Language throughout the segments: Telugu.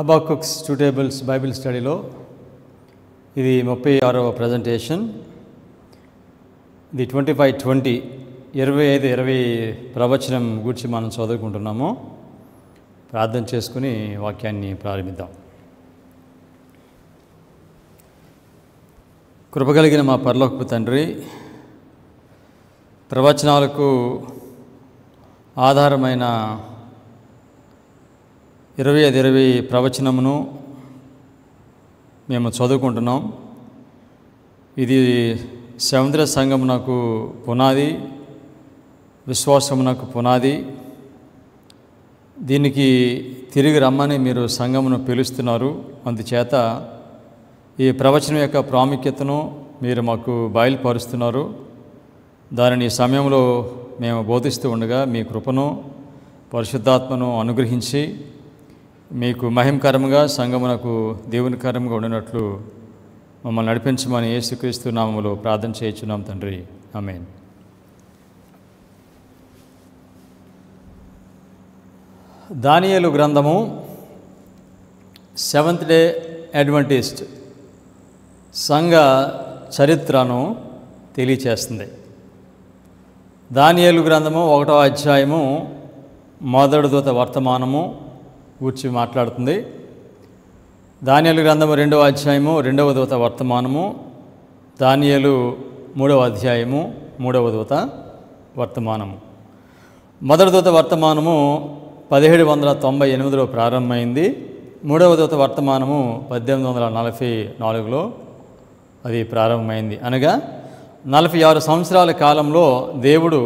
హబాకుక్స్ 2 టేబుల్స్ బైబిల్ స్టడీలో ఇది 36వ ప్రజెంటేషన్. ఇది 25-20 25-20 ప్రవచనం గురించి మనం చదువుకుంటున్నాము. ప్రార్థన చేసుకుని వాక్యాన్ని ప్రారంభిద్దాం. కృపగలిగిన మా పరలోకపు తండ్రి, ప్రవచనాలకు ఆధారమైన 25-20 ప్రవచనమును మేము చదువుకుంటున్నాం. ఇది సముద్ర సంఘమునకు పునాది, విశ్వాసమునకు పునాది. దీనికి తిరిగి రమ్మని మీరు సంఘమును పిలుస్తున్నారు. అందుచేత ఈ ప్రవచనం యొక్క ప్రాముఖ్యతను మీరు మాకు బయలుపరుస్తున్నారు. దానిని ఈ సమయంలో మేము బోధిస్తూ ఉండగా మీ కృపను, పరిశుద్ధాత్మను అనుగ్రహించి మీకు మహిమకరంగా, సంఘమునకు దేవునికరంగా ఉండినట్లు మమ్మల్ని నడిపించమని యేసుక్రీస్తు నామములో ప్రార్థన చేయించున్నాం తండ్రి, ఆమేన్. దానియేలు గ్రంథము సెవెంత్ డే అడ్వెంటిస్ట్ సంఘ చరిత్రను తెలియచేస్తుంది. దానియేలు గ్రంథము 1వ అధ్యాయము మొదటి దూత వర్తమానము గురించి మాట్లాడుతుంది. దానియేలు గ్రంథము 2వ అధ్యాయము 2వ దూత వర్తమానము, దానియేలు 3వ అధ్యాయము 3వ దూత వర్తమానము. మొదటి దూత వర్తమానము 1798లో ప్రారంభమైంది. 3వ దూత వర్తమానము 1844లో అది ప్రారంభమైంది. అనగా 46 సంవత్సరాల కాలంలో దేవుడు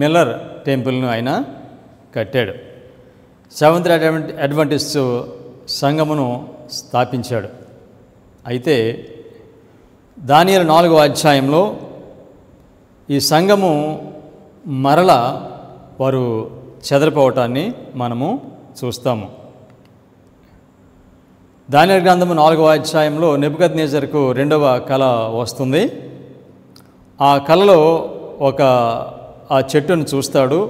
మిల్లర్ టెంపుల్ను ఆయన కట్టాడు. సెవెంత్ అడ్వెంటిస్ట్ సంఘమును స్థాపించాడు. అయితే దానియేలు 4వ అధ్యాయంలో ఈ సంఘము మరల వారు చెదరిపోవటాన్ని మనము చూస్తాము. దానియేలు గ్రంథము 4వ అధ్యాయంలో నెబుకద్నెజరుకు 2వ కళ వస్తుంది. ఆ కళలో ఆ చెట్టును చూస్తాడు.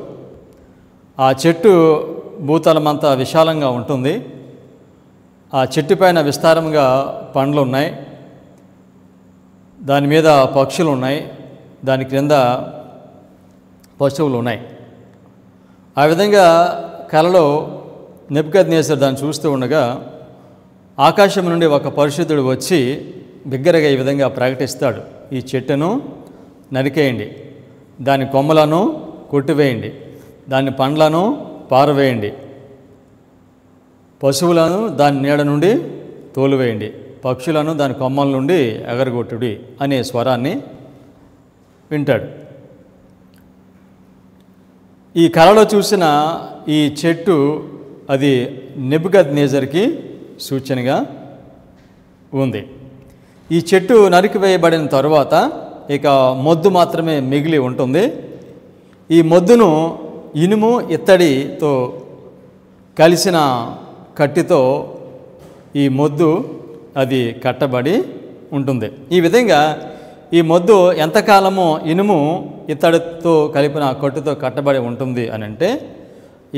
ఆ చెట్టు భూతలమంతా విశాలంగా ఉంటుంది. ఆ చెట్టు పైన విస్తారంగా పండ్లు ఉన్నాయి, దాని మీద పక్షులు ఉన్నాయి, దాని క్రింద పశువులు ఉన్నాయి. ఆ విధంగా కలలో నెబుకద్నెజరు దాన్ని చూస్తూ ఉండగా ఆకాశం నుండి ఒక పరిశుద్ధుడు వచ్చి బిగ్గరగా ఈ విధంగా ప్రకటిస్తాడు, ఈ చెట్టును నరికేయండి, దాని కొమ్మలను కొట్టివేయండి, దాని పండ్లను పారవేయండి, పశువులను దాని నీడ నుండి తోలువేయండి, పక్షులను దాని కొమ్మల నుండి ఎగరగొట్టుడి అనే స్వరాన్ని వింటాడు. ఈ కళలో చూసిన ఈ చెట్టు అది నెబుకద్నెజరుకి సూచనగా ఉంది. ఈ చెట్టు నరికివేయబడిన తరువాత ఇక మొద్దు మాత్రమే మిగిలి ఉంటుంది. ఈ మొద్దును ఇనుము ఇత్తడితో కలిసిన కట్టితో ఈ మొద్దు అది కట్టబడి ఉంటుంది. ఈ విధంగా ఈ మొద్దు ఎంతకాలమో ఇనుము ఇత్తడితో కలిపిన కట్టుతో కట్టబడి ఉంటుంది అని అంటే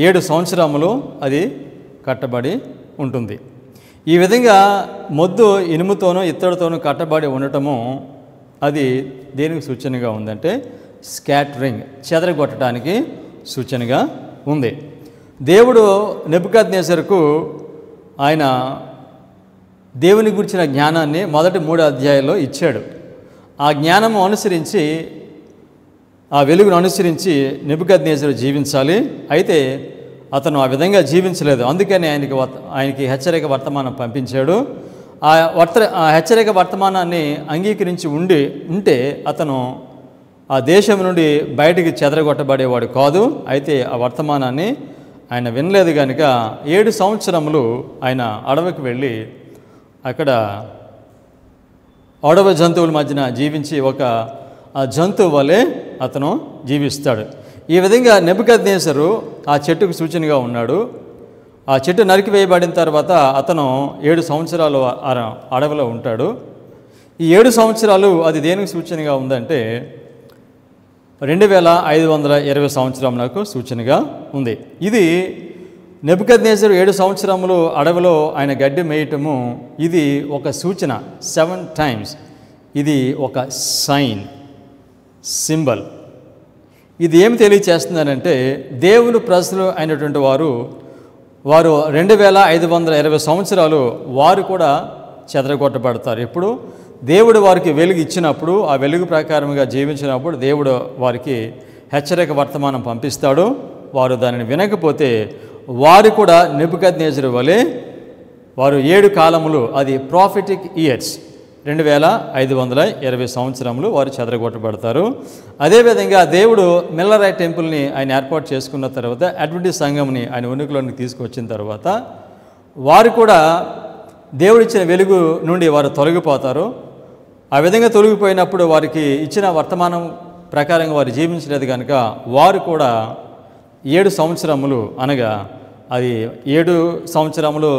7 సంవత్సరములు అది కట్టబడి ఉంటుంది. ఈ విధంగా మొద్దు ఇనుముతోనూ ఇత్తడితోనూ కట్టబడి ఉండటము అది దేనికి సూచనగా ఉందంటే స్కాటరింగ్, చెదరగొట్టడానికి సూచనగా ఉంది. దేవుడు నెబుకద్నెజరుకు ఆయన దేవుని గురించిన జ్ఞానాన్ని మొదటి 3 అధ్యాయాల్లో ఇచ్చాడు. ఆ జ్ఞానము అనుసరించి, ఆ వెలుగును అనుసరించి నెబుకద్నెజరు జీవించాలి. అయితే అతను ఆ విధంగా జీవించలేదు. అందుకని ఆయనకి హెచ్చరిక వర్తమానం పంపించాడు. ఆ హెచ్చరిక వర్తమానాన్ని అంగీకరించి ఉంటే అతను ఆ దేశం నుండి బయటికి చెదరగొట్టబడేవాడు కాదు. అయితే ఆ వర్తమానాన్ని ఆయన వినలేదు కనుక 7 సంవత్సరములు ఆయన అడవికి వెళ్ళి అక్కడ అడవి జంతువుల మధ్యన జీవించి ఆ జంతువు వలె అతను జీవిస్తాడు. ఈ విధంగా నెబుకద్నెజరు ఆ చెట్టుకు సూచనగా ఉన్నాడు. ఆ చెట్టు నరికివేయబడిన తర్వాత అతను 7 సంవత్సరాలు అడవిలో ఉంటాడు. ఈ 7 సంవత్సరాలు అది దేనికి సూచనగా ఉందంటే 2520 సంవత్సరములకు సూచనగా ఉంది. ఇది నెబుకద్నెజరు 7 సంవత్సరములు అడవిలో ఆయన గడ్డి మేయటము ఇది ఒక సూచన. 7 times ఇది ఒక సైన్, సింబల్. ఇది ఏమి తెలియచేస్తుందనంటే దేవుని ప్రజలు అయినటువంటి వారు 2520 సంవత్సరాలు వారు కూడా చెదరగొట్టబడతారు. ఇప్పుడు దేవుడు వారికి వెలుగు ఇచ్చినప్పుడు, ఆ వెలుగు ప్రకారంగా జీవించినప్పుడు దేవుడు వారికి హెచ్చరిక వర్తమానం పంపిస్తాడు. వారు దానిని వినకపోతే వారు కూడా నెబుకద్నెజరు వలె వారు 7 కాలములు, అది ప్రాఫిటిక్ ఇయర్స్, 2520 సంవత్సరములు వారు చెదరగొట్టబడతారు. అదేవిధంగా దేవుడు మిల్లరైట్ టెంపుల్ని ఆయన ఏర్పాటు చేసుకున్న తర్వాత, అడ్వెంటిస్ట్ సంఘంని ఆయన ఉనికిలోనికి తీసుకొచ్చిన తర్వాత వారు కూడా దేవుడిచ్చిన వెలుగు నుండి వారు తొలగిపోతారు. ఆ విధంగా తొలగిపోయినప్పుడు వారికి ఇచ్చిన వర్తమానం ప్రకారంగా వారు జీవించలేదు కనుక వారు కూడా 7 సంవత్సరములు, అనగా అది 7 సంవత్సరములు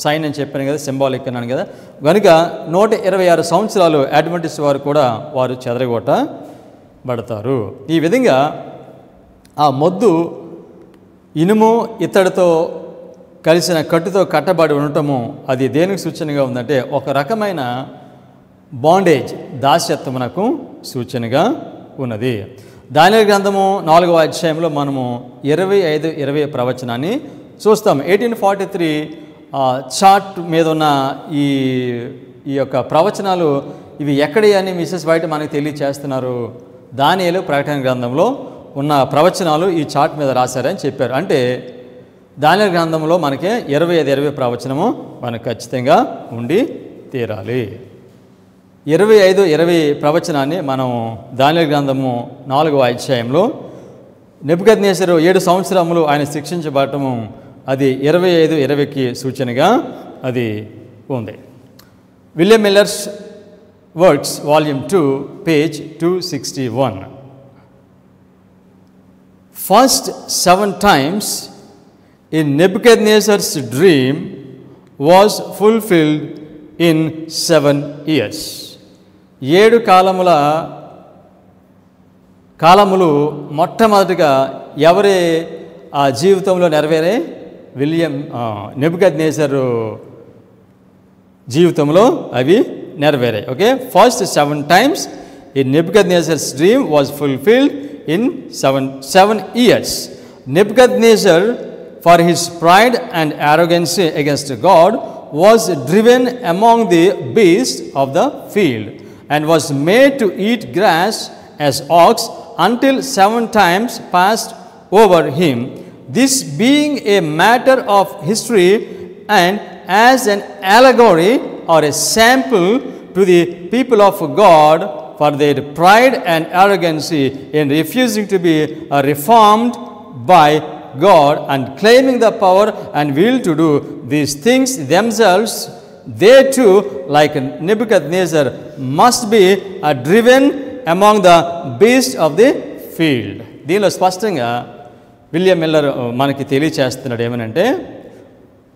సైన్ అని చెప్పాను కదా, సింబాలిక్ అన్నాను కదా, కనుక 126 సంవత్సరాలు అడ్వెంటిస్ట్ వారు కూడా వారు చెదరగొట్టబడతారు. ఈ విధంగా ఆ మొద్దు ఇనుము ఇత్తడితో కలిసిన కట్టుతో కట్టబడి ఉండటము అది దేనికి సూచనగా ఉందంటే ఒక రకమైన బాండేజ్, దాస్యత్వమునకు సూచనగా ఉన్నది. దానియేలు గ్రంథము 4వ అధ్యాయంలో మనము 25-20 ప్రవచనాన్ని చూస్తాం. 1843 చార్ట్ మీద ఉన్న ఈ యొక్క ప్రవచనాలు ఇవి ఎక్కడి అని మిసెస్ వైట్ మనకు తెలియచేస్తున్నారు. దానియేలు ప్రకటన గ్రంథంలో ఉన్న ప్రవచనాలు ఈ చార్ట్ మీద రాశారని చెప్పారు. అంటే దానియేలు గ్రంథంలో మనకి 25-20 ప్రవచనము మనకు ఖచ్చితంగా ఉండి తీరాలి. 25-20 ప్రవచనాన్ని మనం దానియేలు గ్రంథము 4వ అధ్యాయంలో నెబుకద్నెజరు 7 సంవత్సరములు ఆయన శిక్షించబడటము అది 25-20కి సూచనగా అది ఉంది. William millers works volume 2 page 261. First 7 times in Nebuchadnezzar's dream was fulfilled in 7 years. 7 కాలములు మొట్టమొదటిగా ఎవరి ఆ జీవితంలో నెరవేరే? నెబుకద్నెజరు జీవితంలో అవి నెరవేరాయి. Okay, first 7 times in Nebuchadnezzar's dream was fulfilled in 7 years. Nebuchadnezzar, for his pride and arrogancy against God, was driven among the beasts of the field and was made to eat grass as ox until 7 times passed over him. This being a matter of history and as an allegory or a sample to the people of God for their pride and arrogancy in refusing to be reformed by God and claiming the power and will to do these things themselves, they too, like Nebuchadnezzar, must be driven among the beasts of the field. దీనిలో స్పష్టంగా విలియం మిల్లర్ మనకి తెలియచేస్తున్నాడు ఏమనంటే,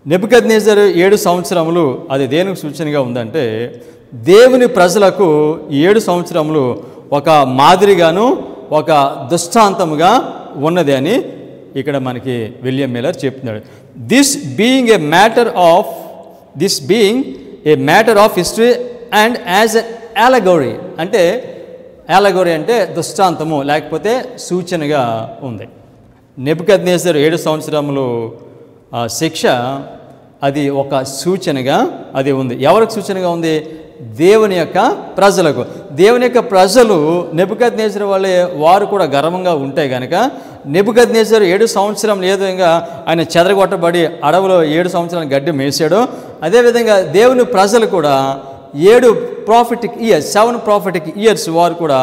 నెబుకద్నెజరు 7 సంవత్సరములు అది దేనికి సూచనగా ఉందంటే దేవుని ప్రజలకు 7 సంవత్సరములు ఒక మాదిరిగాను ఒక దృష్టాంతముగా ఉన్నది అని ఇక్కడ మనకి విలియం మిల్లర్ చెప్తున్నాడు. This being a matter of history and as a allegory, అంటే అలెగోరీ అంటే దృష్టాంతము లేకపోతే సూచనగా ఉంది. నెబుకద్నెజరు 7 సంవత్సరములు శిక్ష అది ఒక సూచనగా అది ఉంది. ఎవరికి సూచనగా ఉంది? దేవుని యొక్క ప్రజలకు. దేవుని యొక్క ప్రజలు నెబుకద్నెజరు వల్లే వారు కూడా గర్వంగా ఉంటే కనుక నెబుకద్నెజరు 7 సంవత్సరం ఏదైనా ఆయన చెదరగొట్టబడి అడవిలో 7 సంవత్సరాలు గడ్డి మేసాడో అదేవిధంగా దేవుని ప్రజలు కూడా 7 ప్రాఫిటిక్ ఇయర్స్ 7 ప్రాఫిటిక్ ఇయర్స్ వారు కూడా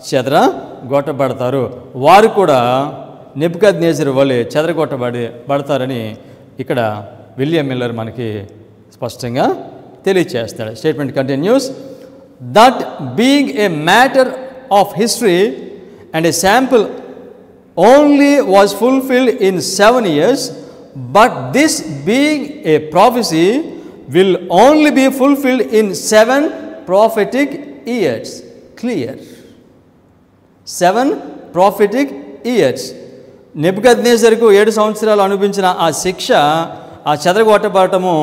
చెదరగొట్టబడతారు. వారు కూడా నెబుకద్నెజరు వల్లే చెదరగొట్టబడతారని ఇక్కడ విలియం మిల్లర్ మనకి స్పష్టంగా తెలియచేస్తాడు. Statement continues. That being a matter of history and a sample only was fulfilled in 7 years, but this being a prophecy will only be fulfilled in 7 prophetic years. Clear. 7 prophetic years. నెబుకద్నెజరుకు 7 సంవత్సరాలు అనుభవించిన ఆ శిక్ష, ఆ చెదరగొట్టబడటము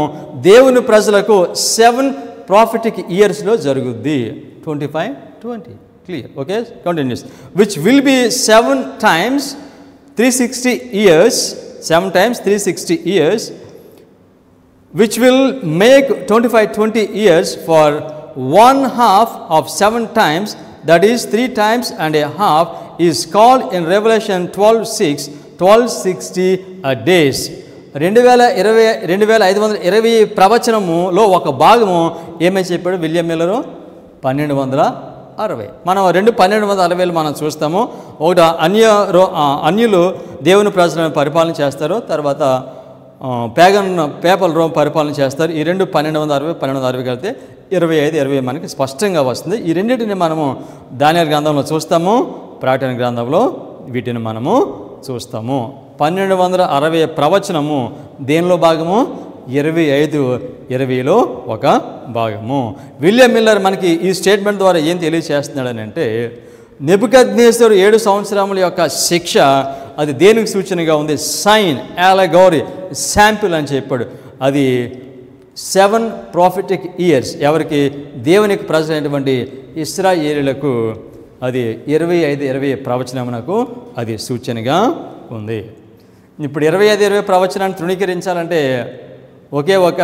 దేవుని ప్రజలకు 7 ప్రాఫిటిక్ ఇయర్స్లో జరుగుద్ది. 25-20 clear. Okay, continuous. Which will be 7 times 360 years, 7 times 360 years, which will make 25-20 years for 1/2 of 7 times, that is 3 times and a half, is called in Revelation 12:6 1260 days. 2520 ప్రవచనములో ఒక భాగము ఏమని చెప్పాడు విలియం మిల్లరు? 1260. మనం 1260 మనం చూస్తాము. ఒకటి అన్యులు దేవుని ప్రజలను పరిపాలన చేస్తారు, తర్వాత పేపల్ రోమ్ పరిపాలన చేస్తారు. ఈ 1260 కలిపితే 25 మనకి స్పష్టంగా వస్తుంది. ఈ రెండింటిని మనము దానియేలు గ్రంథంలో చూస్తాము, ప్రకటన గ్రంథంలో వీటిని మనము చూస్తాము. 1260 ప్రవచనము దేనిలో భాగము? 25-20లో ఒక భాగము. విలియం మిల్లర్ మనకి ఈ స్టేట్మెంట్ ద్వారా ఏం తెలియచేస్తున్నాడని అంటే, నెబుకద్నెజరు 7 సంవత్సరముల యొక్క శిక్ష అది దేనికి సూచనగా ఉంది? సైన్, అలెగోరీ, శాంపిల్ అని చెప్పాడు. అది 7 ప్రాఫిటిక్ ఇయర్స్. ఎవరికి? దేవునికి ప్రజలైనటువంటి ఇశ్రాయేలీయులకు అది 25-20 ప్రవచనమునకు అది సూచనగా ఉంది. ఇప్పుడు 25-20 ప్రవచనాన్ని తృణీకరించాలంటే ఒకే ఒక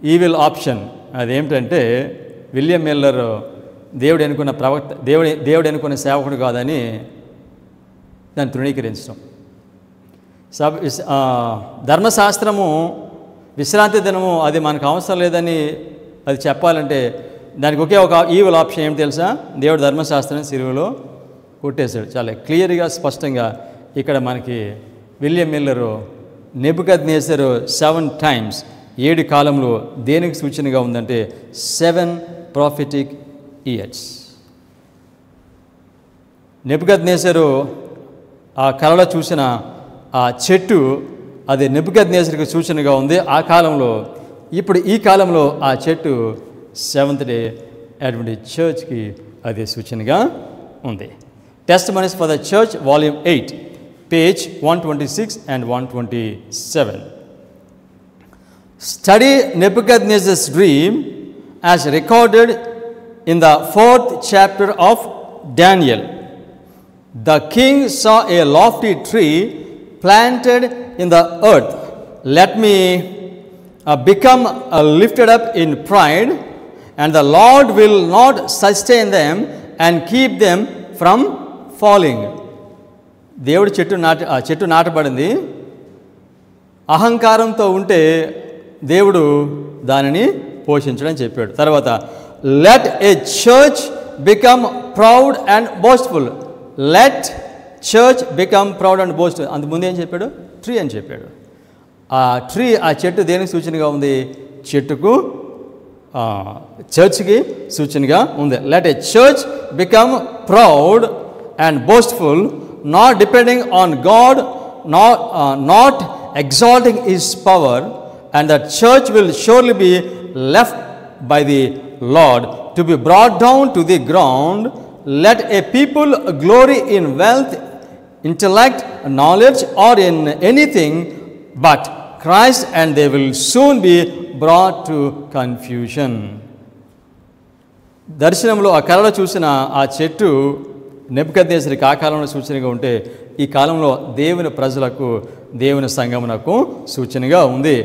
ఈవిల్ ఆప్షన్. అదేమిటంటే విలియం మిల్లర్ దేవుడు అనుకున్న ప్రవక్త, దేవుడు అనుకున్న సేవకుడు కాదని దాన్ని తృణీకరించడం. ధర్మశాస్త్రము విశ్రాంతి దినము అది మనకు అవసరం లేదని అది చెప్పాలంటే దానికి ఒకే ఒక ఈవిల్ ఆప్షన్ ఏమిటి తెలుసా? దేవుడు ధర్మశాస్త్రాన్ని సిలువలో కొట్టేశాడు. చాలా క్లియర్గా స్పష్టంగా ఇక్కడ మనకి విలియం మిల్లరు నెబుకద్నెజరు 7 times 7 కాలంలో దేనికి సూచనగా ఉందంటే 7 ప్రాఫిటిక్ ఇయర్స్. నెబుకద్నెజరు ఆ కలలో చూసిన ఆ చెట్టు అది నెబుకద్నెజరుకు సూచనగా ఉంది ఆ కాలంలో. ఇప్పుడు ఈ కాలంలో ఆ చెట్టు సెవెంత్ డే అడ్వెంటిస్ట్ చర్చ్కి అది సూచనగా ఉంది. Testimonies for the church volume 8 page 126 and 127. Study Nebuchadnezzar's dream as recorded in the 4th chapter of Daniel. The king saw a lofty tree planted in the earth. Let me become lifted up in pride, and the Lord will not sustain them and keep them from falling. దేవుడు చెట్టు నాటబడింది. అహంకారంతో ఉంటే దేవుడు దానిని పోషించడం చెప్పాడు. తర్వాత let A church become proud and boastful. Let church become proud and boastful. అంతకుముందు ఏం చెప్పాడు? ట్రీ అని చెప్పాడు. ఆ ట్రీ, ఆ చెట్టు దేనికి సూచనగా ఉంది? చెట్టుకు, చర్చ్కి సూచనగా ఉంది. Let A church become proud and boastful, not depending on God, not exalting His power, and the church will surely be left by the Lord to be brought down to the ground. Let a people glory in wealth, intellect, knowledge, or in anything but Christ, and they will soon be brought to confusion. దర్శనంలో ఆ కలలో చూసిన ఆ చెట్టు నెబుకద్నెజరుకి ఆ కాలంలో సూచనగా ఉంటే ఈ కాలంలో దేవుని ప్రజలకు, దేవుని సంఘమునకు సూచనగా ఉంది.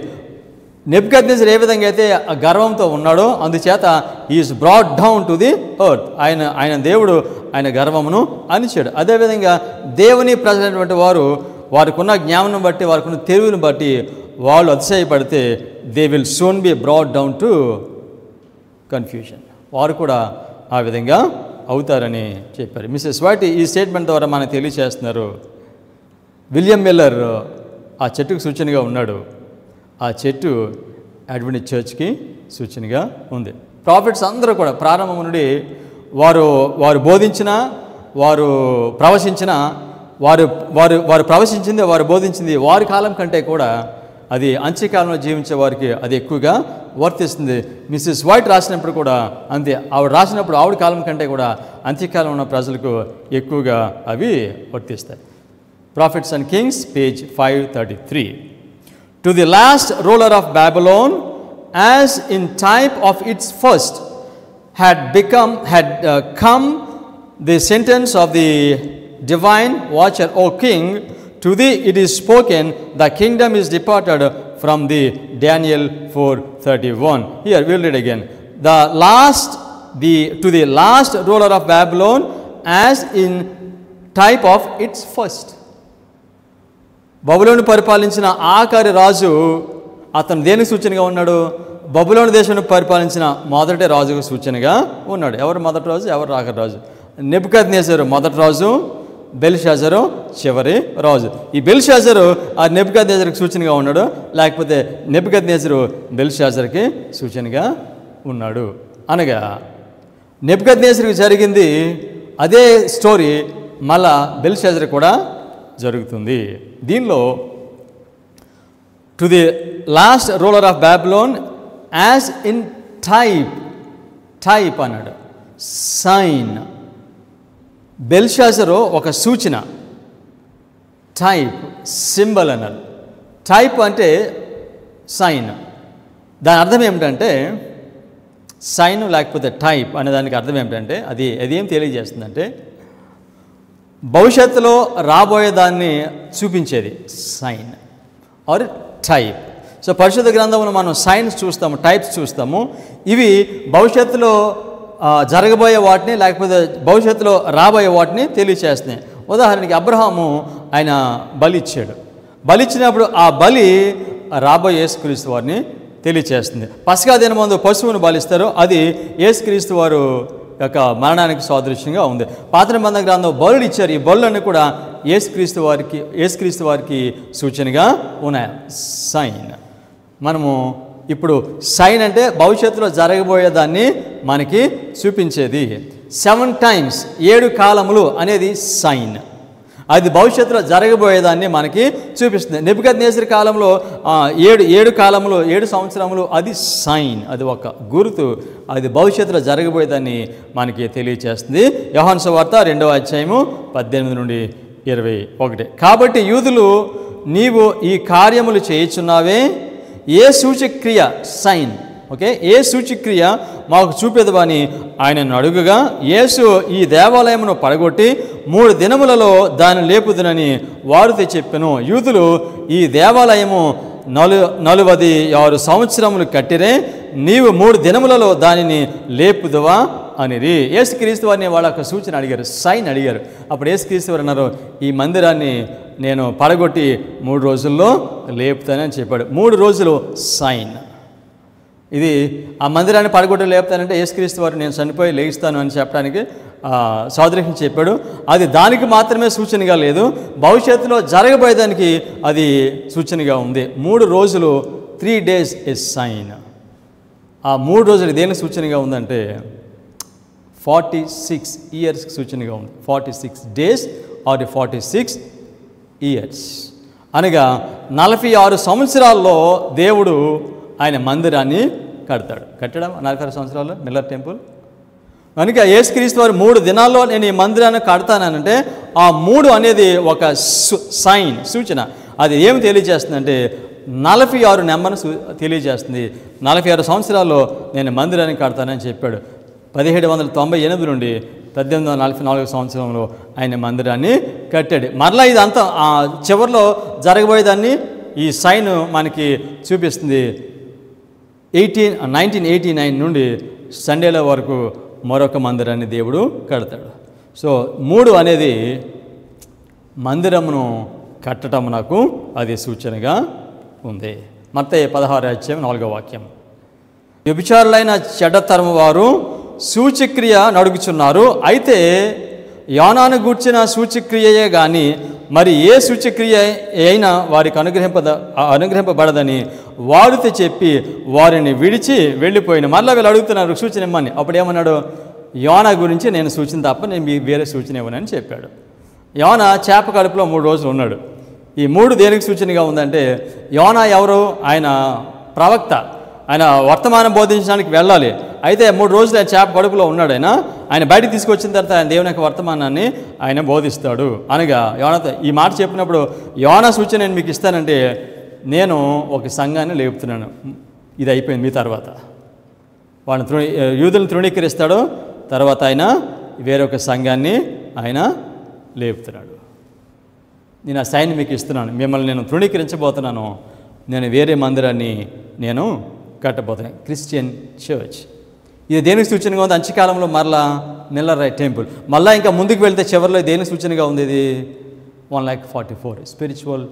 నెబుకద్నెజరు ఏ విధంగా అయితే గర్వంతో ఉన్నాడో అందుచేత is brought down to the earth. ఆయన దేవుడు ఆయన గర్వమును అణిచాడు. అదేవిధంగా దేవుని ప్రజలైనటువంటి వారికి ఉన్న జ్ఞానం బట్టి, వారికి ఉన్న తెలివిని బట్టి వాళ్ళు అతిశయపడితే they will soon be brought down to confusion. వారు కూడా ఆ విధంగా అవుతారని చెప్పారు. మిస్సెస్ వైట్ ఈ స్టేట్మెంట్ ద్వారా మనకు తెలియచేస్తున్నారు, విలియం మిల్లర్ ఆ చెట్టుకు సూచనగా ఉన్నాడు. ఆ చెట్టు అడ్వెంటిస్ట్ చర్చ్కి సూచనగా ఉంది. ప్రాఫిట్స్ అందరూ కూడా ప్రారంభం నుండి వారు బోధించిన, వారు ప్రవచించిన, వారు ప్రవచించింది, వారు బోధించింది వారి కాలం కంటే కూడా అది అంత్యకాలంలో జీవించే వారికి అది ఎక్కువగా వర్తిస్తుంది. మిస్సెస్ వైట్ రాసినప్పుడు కూడా అంతే. ఆవిడ రాసినప్పుడు ఆవిడ కాలం కంటే కూడా అంత్యకాలం ఉన్న ప్రజలకు ఎక్కువగా అవి వర్తిస్తాయి. Prophets and Kings, page 533. To the last ruler of Babylon, as in type of its first, had come the sentence of the divine watcher, O king, to thee it is spoken, the kingdom is departed from thee. Daniel 4:31. Here we'll read again. To the last ruler of Babylon, as in type of its first. బబులోను పరిపాలించిన ఆఖరి రాజు అతను దేనికి సూచనగా ఉన్నాడు? బబులోను దేశాన్ని పరిపాలించిన మొదటి రాజుకు సూచనగా ఉన్నాడు. ఎవరు మొదటి రాజు, ఎవరు ఆఖరి రాజు? నెబుకద్నెజరు మొదటి రాజు, బెల్షాజరు చివరి రాజు. ఈ బెల్షాజరు ఆ నెబుకద్నెజరుకి సూచనగా ఉన్నాడు, లేకపోతే నెబుకద్నెజరు బెల్షాజర్కి సూచనగా ఉన్నాడు. అనగా నెబుకద్నెజరుకి జరిగింది అదే స్టోరీ మళ్ళా బెల్షాజర్ కూడా జరుగుతుంది. దీనిలో to the last ruler of Babylon as in type అన్నాడు, సైన్. బెల్షాజరు ఒక సూచన, టైప్ సింబల్ అన్నారు. టైప్ అంటే సైన్. దాని అర్థం ఏమిటంటే సైన్ లేకపోతే టైప్ అనే దానికి అర్థం ఏమిటంటే అది ఏం తెలియజేస్తుందంటే భవిష్యత్తులో రాబోయేదాన్ని చూపించేది సైన్ ఆర్ టైప్. సో పరిశుద్ధ గ్రంథంలో మనం సైన్స్ చూస్తాము, టైప్స్ చూస్తాము. ఇవి భవిష్యత్తులో జరగబోయే వాటిని లేకపోతే భవిష్యత్తులో రాబోయే వాటిని తెలియచేస్తున్నాయి. ఉదాహరణకి అబ్రహాము ఆయన బలి ఇచ్చాడు. బలి ఇచ్చినప్పుడు ఆ బలి రాబోయే యేసుక్రీస్తు వారిని తెలియచేస్తుంది. పస్కా దిన ముందు పశువును బలిస్తారు, అది యేసుక్రీస్తు వారు యొక్క మరణానికి సాదృశ్యంగా ఉంది. పాత నిబంధన గ్రంథం బలులు ఇచ్చారు. ఈ బలులన్నీ కూడా యేసుక్రీస్తు వారికి సూచనగా ఉన్నాయి. సైన్. మనము ఇప్పుడు సైన్ అంటే భవిష్యత్తులో జరగబోయేదాన్ని మనకి చూపించేది. 7 times 7 కాలములు అనేది సైన్. అది భవిష్యత్తులో జరగబోయేదాన్ని మనకి చూపిస్తుంది. నెబుకద్నెజరు కాలంలో 7 కాలములు 7 సంవత్సరములు అది సైన్, అది ఒక గుర్తు, అది భవిష్యత్తులో జరగబోయేదాన్ని మనకి తెలియచేస్తుంది. యోహాను సువార్త 2వ అధ్యాయము 18 నుండి 21. కాబట్టి యూదులు, నీవు ఈ కార్యములు చేయుచున్నావే, ఏ సూచక్రియ సైన్, ఓకే, ఏ సూచక్రియ మాకు చూపేదవని ఆయనను అడుగుగా, యేసు ఈ దేవాలయమును పడగొట్టి 3 దినములలో దాన్ని లేపుదునని వారితో చెప్పెను. యూదులు ఈ దేవాలయము 46 సంవత్సరములు కట్టిరే, నీవు 3 దినములలో దానిని లేపుదువా అనిరి. యేసుక్రీస్తు వారిని వాళ్ళ ఒక సూచన అడిగారు, సైన్ అడిగారు. అప్పుడు యేసుక్రీస్తు వారు అన్నారు, ఈ మందిరాన్ని నేను పడగొట్టి 3 రోజుల్లో లేపుతానని చెప్పాడు. 3 రోజులు సైన్. ఇది ఆ మందిరాన్ని పడగొట్టి లేపుతానంటే యేసుక్రీస్తు వారు నేను చనిపోయి లేస్తాను అని చెప్పడానికి సాదృశ్యం చెప్పాడు. అది దానికి మాత్రమే సూచనగా లేదు, భవిష్యత్తులో జరగబోయేదానికి అది సూచనగా ఉంది. 3 రోజులు 3 days ఇస్ సైన్. ఆ 3 రోజులు దేనికి సూచనగా ఉందంటే 46 years సూచనగా ఉంది. 46 days ఆర్ 46 years అనగా 46 సంవత్సరాల్లో దేవుడు ఆయన మందిరాన్ని కడతాడు. కట్టడం 46 సంవత్సరాల్లో మిల్లర్ టెంపుల్. కనుక యేసుక్రీస్తు వారు 3 దినాల్లో నేను ఈ మందిరాన్ని కడతానంటే ఆ 3 అనేది ఒక సైన్, సూచన. అది ఏమి తెలియజేస్తుందంటే 46 నెంబర్ను తెలియజేస్తుంది. 46 సంవత్సరాల్లో నేను మందిరాన్ని కడతానని చెప్పాడు. 1798 నుండి 1844 సంవత్సరంలో ఆయన మందిరాన్ని కట్టాడు. మరలా ఇదంతా చివరిలో జరగబోయేదాన్ని ఈ సైన్ మనకి చూపిస్తుంది. 1989 నుండి సండేల వరకు మరొక మందిరాన్ని దేవుడు కడతాడు. సో 3 అనేది మందిరమును కట్టడం నాకు అది సూచనగా ఉంది. మత్తయి 16వ అధ్యాయం 4వ వాక్యం. వ్యభిచారులైన చెడ్డతరము వారు సూచక్రియ నడుగుచున్నారు, అయితే యోనాను గూర్చిన సూచక్రియయే కానీ మరి ఏ సూచక్రియ అయినా వారికి అనుగ్రహింపబడదని వారితో చెప్పి వారిని విడిచి వెళ్ళిపోయిన. మళ్ళీ వీళ్ళు అడుగుతున్నారు సూచన ఇమ్మని. అప్పుడు ఏమన్నాడు, యోనా గురించి నేను సూచన తప్ప నేను మీకు వేరే సూచన ఇవ్వనని చెప్పాడు. యోనా చేప కడుపులో 3 రోజులు ఉన్నాడు. ఈ 3 దేనికి సూచనగా ఉందంటే, యోనా ఎవరు? ఆయన ప్రవక్త, ఆయన వర్తమానం బోధించడానికి వెళ్ళాలి. అయితే 3 రోజులు ఆయన చేప కడుపులో ఉన్నాడు. ఆయన బయటికి తీసుకొచ్చిన తర్వాత ఆయన దేవుని యొక్క వర్తమానాన్ని ఆయన బోధిస్తాడు. అనగా యోనాతో ఈ మాట చెప్పినప్పుడు యోనా సూచన నేను మీకు ఇస్తానంటే, నేను ఒక సంఘాన్ని లేపుతున్నాను, ఇది అయిపోయింది మీ తర్వాత. వాళ్ళని యూదులను తృణీకరిస్తాడు, తర్వాత ఆయన వేరొక సంఘాన్ని ఆయన లేపుతున్నాడు. నేను ఆ సైన్ మీకు ఇస్తున్నాను, మిమ్మల్ని నేను తృణీకరించబోతున్నాను, నేను వేరే మందిరాన్ని నేను కట్టబోతున్నాను, క్రిస్టియన్ చర్చ్. ఇది దేనికి సూచనగా ఉంది? అంత్యకాలంలో మరలా మిల్లరైట్ టెంపుల్. మళ్ళీ ఇంకా ముందుకు వెళ్తే చివరిలో దేనికి సూచనగా ఉంది? ఇది 144 స్పిరిచువల్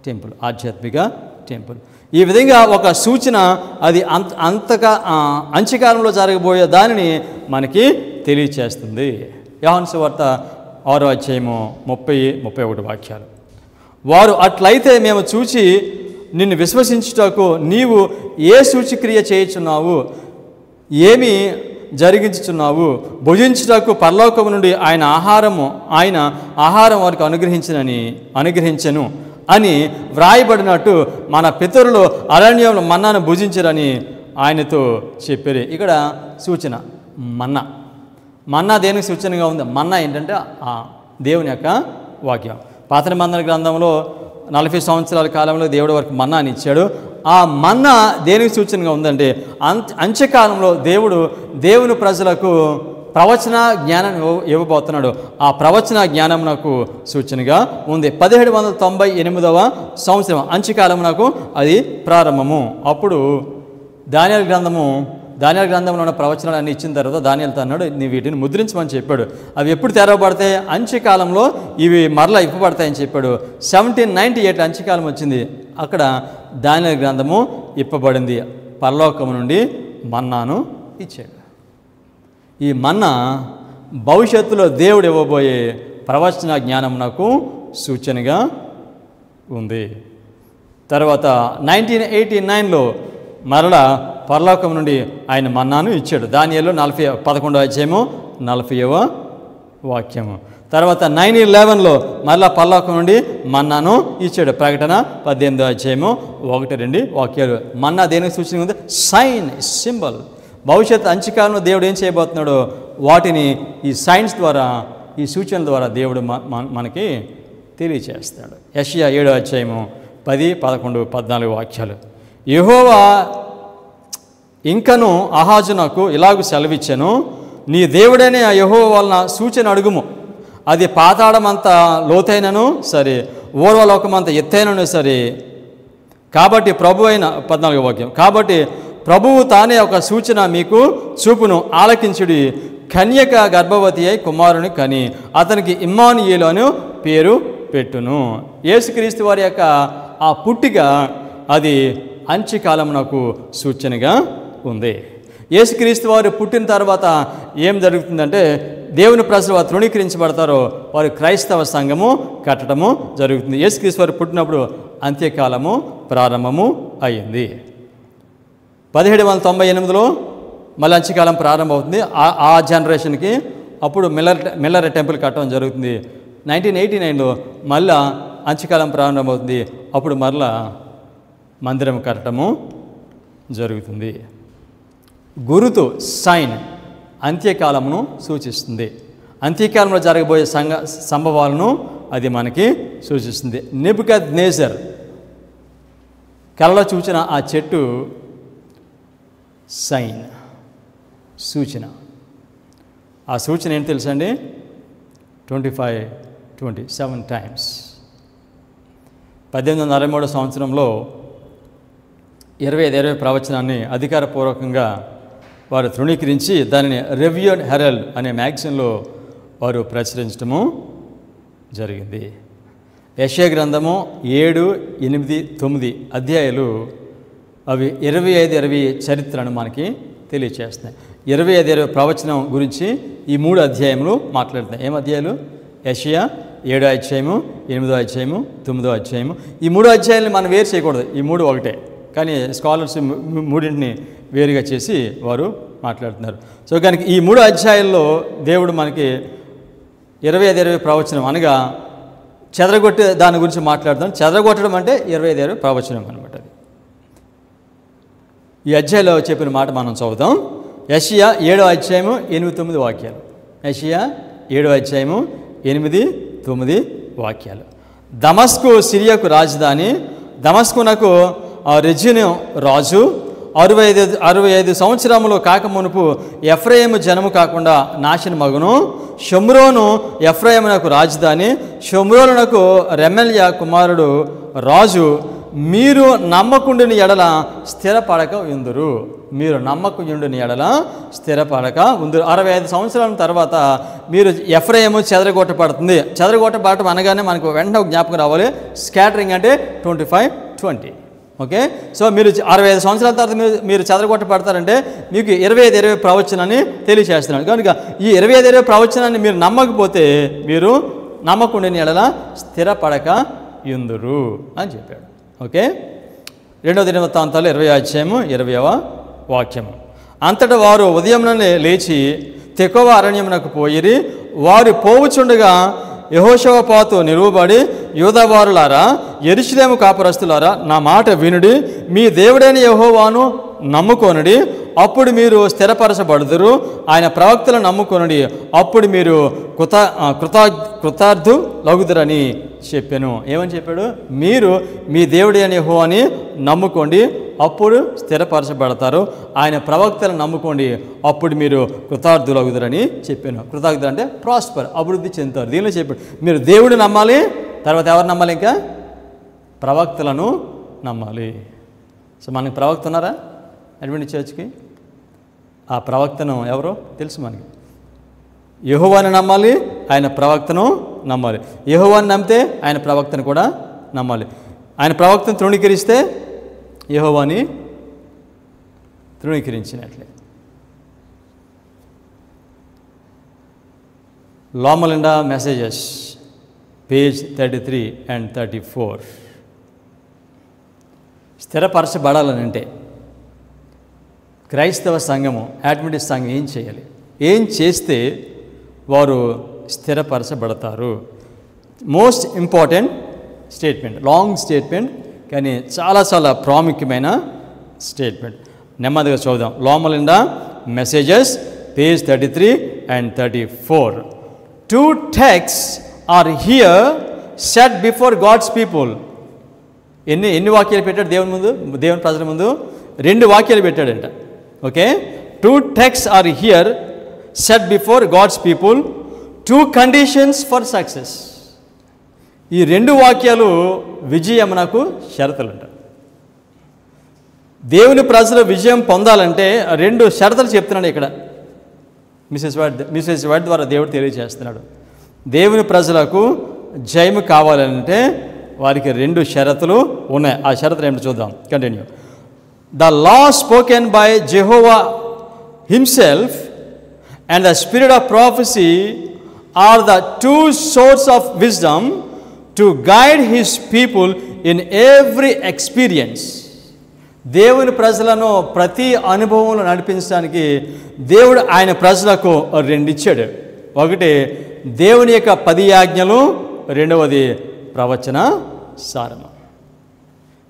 టెంపుల్, ఆధ్యాత్మిక టెంపుల్. ఈ విధంగా ఒక సూచన అది అంతగా అంత్యకాలంలో జరగబోయే దానిని మనకి తెలియచేస్తుంది. యోహాను సువార్త 6వ అధ్యాయము 30-31 వాక్యాలు. వారు అట్లయితే మేము చూచి నిన్ను విశ్వసించుటకు నీవు ఏ సూచిక్రియ చేయుచున్నావు, ఏమి జరిగించుచున్నావు, భుజించుటకు పరలోకము నుండి ఆయన ఆహారం వారికి అనుగ్రహించెను అని వ్రాయబడినట్టు మన పితరులు అరణ్యంలో మన్నాను భుజించరని ఆయనతో చెప్పారు. ఇక్కడ సూచన మన్నా దేనికి సూచనగా ఉంది? మన్నా ఏంటంటే దేవుని యొక్క వాక్యం. పాత నిబంధన గ్రంథంలో 40 సంవత్సరాల కాలంలో దేవుడు వారికి మన్నాని ఇచ్చాడు. ఆ మన్నా దేనికి సూచనగా ఉందంటే, అంత్యకాలంలో దేవుని ప్రజలకు ప్రవచన జ్ఞానం ఇవ్వబోతున్నాడు. ఆ ప్రవచన జ్ఞానం నాకు సూచనగా ఉంది. 1798వ సంవత్సరం అంత్యకాలమునకు అది ప్రారంభము. అప్పుడు దానియేలు గ్రంథంలో ఉన్న ప్రవచనాలన్నీ ఇచ్చిన తర్వాత దానియేలుతో అన్నాడు, నీ వీటిని ముద్రించమని చెప్పాడు. అవి ఎప్పుడు తెరవబడతాయి? అంత్యకాలంలో ఇవి మరలా ఇప్పబడతాయని చెప్పాడు. 1798 అంత్యకాలం వచ్చింది. అక్కడ దానియేలు గ్రంథము ఇప్పబడింది. పరలోకము నుండి మన్నాను ఇచ్చాడు. ఈ మన్నా భవిష్యత్తులో దేవుడు ఇవ్వబోయే ప్రవచన జ్ఞానమునకు సూచనగా ఉంది. తర్వాత 1989లో మరలా పరలోకం నుండి ఆయన మన్నాను ఇచ్చాడు. దానియేలు 11వ అధ్యాయము 40వ వాక్యము. తర్వాత 9/11లో మరలా పరలోకం నుండి మన్నాను ఇచ్చాడు. ప్రకటన 18వ అధ్యాయము 1-2 వాక్యాలు. మన్నా దేనికి సూచన ఉంది? Sign, symbol. భవిష్యత్ అంత్యకాలంలో దేవుడు ఏం చేయబోతున్నాడో వాటిని ఈ సైన్స్ ద్వారా, ఈ సూచనల ద్వారా దేవుడు మనకి తెలియచేస్తాడు. యెషయా 7వ అధ్యాయము 10, 11, 14 వాక్యాలు. యెహోవా ఇంకను ఆహాజునకు ఇలాగూ సెలవిచ్చెను, నీ దేవుడైన ఆ యెహోవా వలన సూచన అడుగుము, అది పాతాళమంత లోతైనను సరే, ఓర్వలోకమంత ఎత్తైనను సరే. కాబట్టి ప్రభు అయిన 14వ వాక్యం, కాబట్టి ప్రభువు తానే ఒక సూచన మీకు చూపును, ఆలకించుడి. కన్యక గర్భవతి అయి కుమారుని కని అతనికి ఇమ్మానుయేలు అని పేరు పెట్టును. యేసుక్రీస్తు వారి యొక్క ఆ పుట్టిక అది అంత్యకాలమునకు సూచనగా ఉంది. యేసుక్రీస్తు వారు పుట్టిన తర్వాత ఏం జరుగుతుందంటే, దేవుని ప్రజలు వారు తృణీకరించబడతారో వారు క్రైస్తవ సంఘము కట్టడము జరుగుతుంది. యేసుక్రీస్తు వారు పుట్టినప్పుడు అంత్యకాలము ప్రారంభము అయ్యింది. 1798లో మళ్ళీ అంత్యకాలం ప్రారంభమవుతుంది. ఆ జనరేషన్కి అప్పుడు మిల్లరైట్ టెంపుల్ కట్టడం జరుగుతుంది. 1989లో మళ్ళా అంత్యకాలం ప్రారంభమవుతుంది. అప్పుడు మరలా మందిరం కట్టడము జరుగుతుంది. గురుతు, సైన్ అంత్యకాలమును సూచిస్తుంది. అంత్యకాలంలో జరగబోయే సంభవాలను అది మనకి సూచిస్తుంది. నెబుకద్నెజర్ కలలో చూచిన ఆ చెట్టు సైన్, సూచన. ఆ సూచన ఏంటి తెలుసండి? 27 టైమ్స్. 1863 సంవత్సరంలో 25 ప్రవచనాన్ని అధికారపూర్వకంగా వారు తృణీకరించి దానిని రివ్యూ అండ్ హెరల్డ్ అనే మ్యాగజైన్లో వారు ప్రచురించడము జరిగింది. యెషయా గ్రంథము 7, 8, 9 అధ్యాయాలు అవి 25 చరిత్రను మనకి తెలియచేస్తున్నాయి. 25 ప్రవచనం గురించి ఈ 3 అధ్యాయములు మాట్లాడుతున్నాయి. ఏం అధ్యాయాలు? యెషయా 7వ అధ్యాయము, 8వ అధ్యాయము, 9వ అధ్యాయము. ఈ 3 అధ్యాయాలను మనం వేరు చేయకూడదు. ఈ 3 ఒకటే, కానీ స్కాలర్స్ మూడింటిని వేరుగా చేసి వారు మాట్లాడుతున్నారు. సో కనుక ఈ 3 అధ్యాయాల్లో దేవుడు మనకి 25 ప్రవచనం అనగా చెదరగొట్టే దాని గురించి మాట్లాడుతాం. చెదరగొట్టడం అంటే 25 ప్రవచనం అనమాట. ఈ అధ్యాయంలో చెప్పిన మాట మనం చదువుతాం. యెషయా 7వ అధ్యాయము 8-9 వాక్యాలు. యెషయా 7వ అధ్యాయము 8-9 వాక్యాలు. దమస్కు సిరియాకు రాజధాని, దమస్కునకు రెజిను రాజు 65 సంవత్సరములు కాకమునుపు ఎఫ్రాయిము జనము కాకుండా నాశనమగును. షోమ్రోను ఎఫ్రాయిమునకు రాజధాని, షోమ్రోనునకు రెమల్యా కుమారుడు రాజు. మీరు నమ్మకుండుని ఎడల స్థిరపడక ఉందురు. మీరు నమ్మకుండుని ఎడల స్థిరపడక ఉందురు. 65 సంవత్సరాల తర్వాత మీరు ఎఫ్రాయిము చెదరగొట్టబడుతుంది. చెదరగొట్టబడటం అనగానే మనకు వెంటనే జ్ఞాపకం రావాలి, స్కాటరింగ్ అంటే 25-20. ఓకే, సో మీరు 65 సంవత్సరాల తర్వాత మీరు చెదరగొట్టబడతారంటే మీకు 25-20 ప్రవచనాన్ని తెలియచేస్తున్నాడు. కనుక ఈ 25-20 ప్రవచనాన్ని మీరు నమ్మకపోతే మీరు నమ్మకుండాని ఎడల స్థిరపడక యుందురు అని చెప్పాడు. ఓకే, 2వ దినవృత్తాంతాలు 20వ అధ్యాయము 20వ వాక్యము. అంతటా వారు ఉదయంలోనే లేచి తెకోవ అరణ్యమునకు పోయిరి. వారు పోవుచుండగా యెహోషాపాతు నిలువబడి, యూదావారులారా, యెరూషలేము కాపురస్తులారా, నా మాట వినుడి. మీ దేవుడైన యెహోవాను నమ్ముకొనుడి, అప్పుడు మీరు స్థిరపరచబడుదురు. ఆయన ప్రవక్తలను నమ్ముకొనుడి, అప్పుడు మీరు కృతార్థులగుదురని చెప్పాను. ఏమని చెప్పాడు? మీరు మీ దేవుడైన యెహోవాని నమ్ముకోండి, అప్పుడు స్థిరపరచబడతారు. ఆయన ప్రవక్తలను నమ్ముకోండి, అప్పుడు మీరు కృతార్థులగుదురని చెప్పాను. కృతజ్ఞత అంటే ప్రాస్పర్, అభివృద్ధి చెందుతారు. దీనిలో చెప్పాడు మీరు దేవుడు నమ్మాలి, తర్వాత ఎవరు నమ్మాలి? ఇంకా ప్రవక్తలను నమ్మాలి. సో మనకి ప్రవక్త ఉన్నారా అడ్వెంటిస్ట్ చర్చ్కి? ఆ ప్రవక్తను ఎవరో తెలుసు మనకి. యెహోవాని నమ్మాలి, ఆయన ప్రవక్తను నమ్మాలి. యెహోవాని నమ్మితే ఆయన ప్రవక్తను కూడా నమ్మాలి. ఆయన ప్రవక్తను తృణీకరిస్తే యెహోవాని తృణీకరించినట్లే. Loma Linda messages page 33 and 34. స్థిరపరచబడాలనంటే క్రైస్తవ సంఘము, అడ్వెంటిస్ట్ సంఘం ఏం చేయాలి? ఏం చేస్తే వారు స్థిరపరచబడతారు? Most important statement, long statement, కానీ చాలా చాలా ప్రాముఖ్యమైన స్టేట్మెంట్. నెమ్మదిగా చూద్దాం. Loma Linda messages page 33 and 34. 2 texts are here set before God's people. ఎన్ని వాక్యాలు పెట్టాడు దేవుని ముందు, దేవుని ప్రజల ముందు? 2 వాక్యాలు పెట్టాడంట. Okay, 2 texts are here set before God's people. 2 conditions for success. ఈ 2 వాక్యాలు విజయమునకు షరతులంట. దేవుని ప్రజలు విజయం పొందాలంటే 2 షరతులు చెప్తున్నాడు ఇక్కడ. మిసెస్ వర్డ్ ద్వారా దేవుడు తెలియజేస్తున్నాడు. దేవుని ప్రజలకు జయము కావాలంటే వారికి 2 షరతులు ఉన్నాయి. ఆ షరతులు ఏమిటో చూద్దాం. Continue. The law spoken by Jehovah himself and the spirit of prophecy are the 2 source of wisdom to guide his people in every experience. దేవుని ప్రజలను ప్రతి అనుభవంలో నడిపించడానికి దేవుడు ఆయన ప్రజలకు 2 ఇచ్చాడు. ఒకటి దేవుని యొక్క 10 ఆజ్ఞలు, రెండవది ప్రవచన సారము.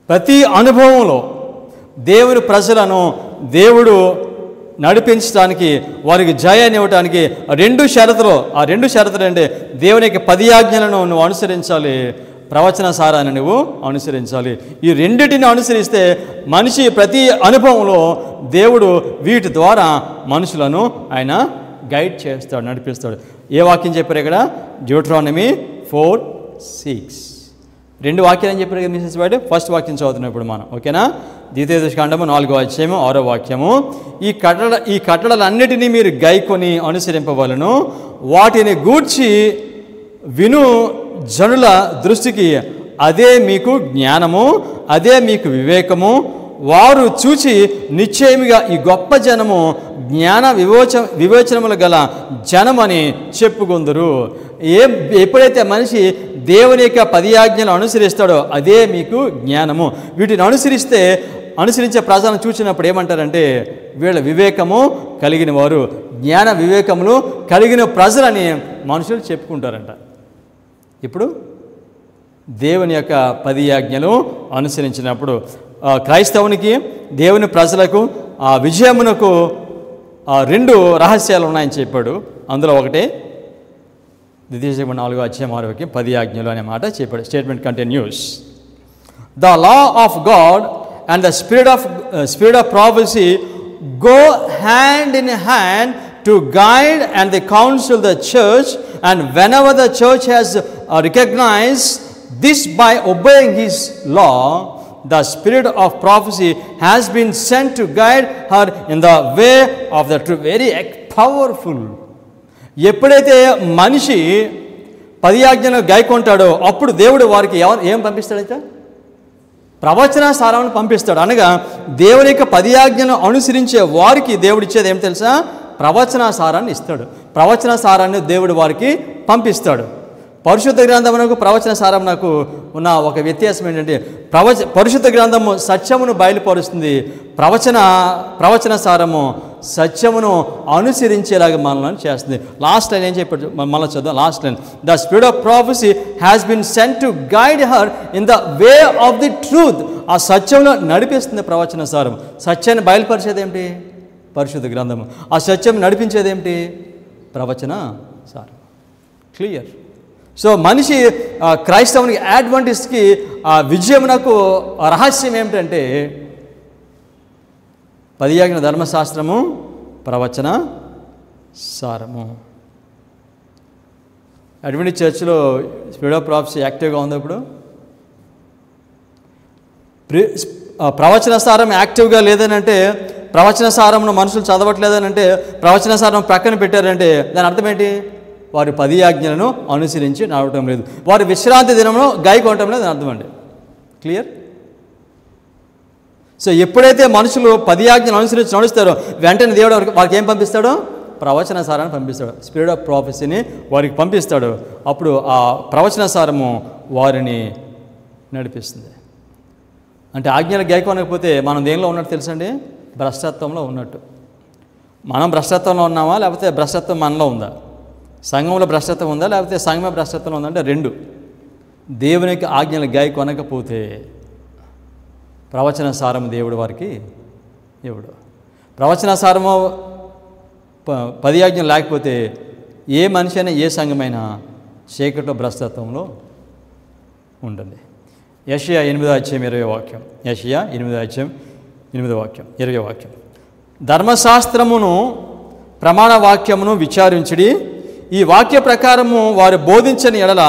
ప్రతి అనుభవంలో దేవుని ప్రజలను దేవుడు నడిపించడానికి, వారికి జయాన్ని ఇవ్వడానికి 2 షరతులు. ఆ 2 షరతులు అంటే దేవుని యొక్క 10 ఆజ్ఞలను నువ్వు అనుసరించాలి, ప్రవచన సారాన్ని నువ్వు అనుసరించాలి. ఈ రెండిటిని అనుసరిస్తే మనిషి ప్రతి అనుభవంలో దేవుడు వీటి ద్వారా మనుషులను ఆయన గైడ్ చేస్తాడు, నడిపిస్తాడు. ఏ వాక్యం చెప్పారు ఇక్కడ? డ్యూటరానమీ 4:6. 2 వాక్యాలు అని చెప్పారు కదా మిసెస్ వాడు. ఫస్ట్ వాక్యం చదువుతున్నాం ఇప్పుడు మనం. ఓకేనా? ద్వితీయోపదేశకాండము 4వ అధ్యాయము 6వ వాక్యము. ఈ కట్టడలన్నిటినీ మీరు గైకొని అనుసరింపవలను. వాటిని గూర్చి విను జనుల దృష్టికి అదే మీకు జ్ఞానము, అదే మీకు వివేకము. వారు చూచి నిశ్చయముగా ఈ గొప్ప జనము జ్ఞాన వివేచనములు గల జనమని చెప్పుకొందురు. ఎప్పుడైతే మనిషి దేవుని యొక్క 10 ఆజ్ఞలు అనుసరిస్తాడో అదే మీకు జ్ఞానము. వీటిని అనుసరించే ప్రజలను చూసినప్పుడు ఏమంటారంటే వీళ్ళ వివేకము కలిగిన వారు, జ్ఞాన వివేకములు కలిగిన ప్రజలని మనుషులు చెప్పుకుంటారంట. ఇప్పుడు దేవుని యొక్క 10 ఆజ్ఞలు అనుసరించినప్పుడు క్రైస్తవునికి, దేవుని ప్రజలకు ఆ విజయమునకు రెండు రహస్యాలు ఉన్నాయని చెప్పాడు. అందులో ఒకటి ద్వితీయోపదేశకాండం 4వ అధ్యాయం 6వ వాక్యం 10 ఆజ్ఞలు అనే మాట చెప్పాడు. Statement continuous. The law of God and the spirit of prophecy go hand in hand to guide and they counsel the church, and whenever the church has recognized this by obeying his law, the spirit of prophecy has been sent to guide her in the way of the truth. Very powerful. ఎప్పుడైతే మనిషి 10 ఆజ్ఞలను గైకొంటాడో అప్పుడు దేవుడు వారికి ఏం పంపిస్తాడైతే ప్రవచన సారాన్ని పంపిస్తాడు. అనగా దేవుని యొక్క 10 ఆజ్ఞలను అనుసరించే వారికి దేవుడు ఇచ్చేది ఏం తెలుసా? ప్రవచన సారాన్ని ఇస్తాడు. ప్రవచన సారాన్ని దేవుడు వారికి పంపిస్తాడు. పరిశుద్ధ గ్రంథమునకు ప్రవచన సారమునకు ఉన్న ఒక వ్యత్యాసం ఏంటంటే పరిశుద్ధ గ్రంథము సత్యమును బయలుపరుస్తుంది. ప్రవచన సారము సత్యమును అనుసరించేలాగా మనల్ని చేస్తుంది. లాస్ట్ లైన్ ఏం చెప్పాడు? మళ్ళీ చదువు last line. The spirit of prophecy has been sent to guide her in the way of the truth. ఆ సత్యంలో నడిపిస్తుంది ప్రవచన సారం. సత్యాన్ని బయలుపరిచేది ఏమిటి? పరిశుద్ధ గ్రంథము. ఆ సత్యం నడిపించేది ఏమిటి? ప్రవచన సారం. క్లియర్. సో మనిషి క్రైస్తవునికి అడ్వాంటేజ్కి విజయమునకు రహస్యం ఏమిటంటే 10 ఆజ్ఞల ధర్మశాస్త్రము, ప్రవచన సారము. అడ్వెంటిస్ట్ చర్చ్లో స్పిరిట్ ఆఫ్ ప్రాఫెసీ యాక్టివ్గా ఉంది. ఇప్పుడు ప్రవచన సారం యాక్టివ్గా లేదని అంటే, ప్రవచన సారమును మనుషులు చదవట్లేదని అంటే, ప్రవచన సారం ప్రక్కన పెట్టారంటే దాని అర్థం ఏంటి? వారు 10 ఆజ్ఞలను అనుసరించి నడవటం లేదు, వారు విశ్రాంతి దినంలో గైకొనటం లేదు అని అర్థం అండి. క్లియర్. సో ఎప్పుడైతే మనుషులు 10 ఆజ్ఞలను అనుసరించి నడుస్తారో వెంటనే దేవుడు వారికి ఏం పంపిస్తాడో? ప్రవచన సారాన్ని పంపిస్తాడు. స్పిరిట్ ఆఫ్ ప్రాఫెసీని వారికి పంపిస్తాడు. అప్పుడు ఆ ప్రవచన సారము వారిని నడిపిస్తుంది. అంటే ఆజ్ఞలు గైకొనకపోతే మనం దేనిలో ఉన్నట్టు తెలుసండి? భ్రష్టత్వంలో ఉన్నట్టు. మనం భ్రష్టత్వంలో ఉన్నామా లేకపోతే భ్రష్టత్వం మనలో ఉందా? సంఘంలో భ్రష్టత్వం ఉందా లేకపోతే సంఘమే భ్రష్టత్వం ఉందంటే రెండు. దేవునికి ఆజ్ఞలు గైకొనకపోతే ప్రవచన సారము దేవుడు వారికి ఇవ్వడు. ప్రవచన సారము 10 ఆజ్ఞలు లేకపోతే ఏ మనిషి అయినా ఏ సంఘమైనా చీకట్లో భ్రష్టత్వంలో ఉంటుంది. యెషయా 8వ అధ్యాయం 20వ వాక్యం. యెషయా 8వ అధ్యాయం 8వ వాక్యం 20వ వాక్యం. ధర్మశాస్త్రమును ప్రమాణ వాక్యమును విచారించుడి, ఈ వాక్య ప్రకారము వారు బోధించని ఎడల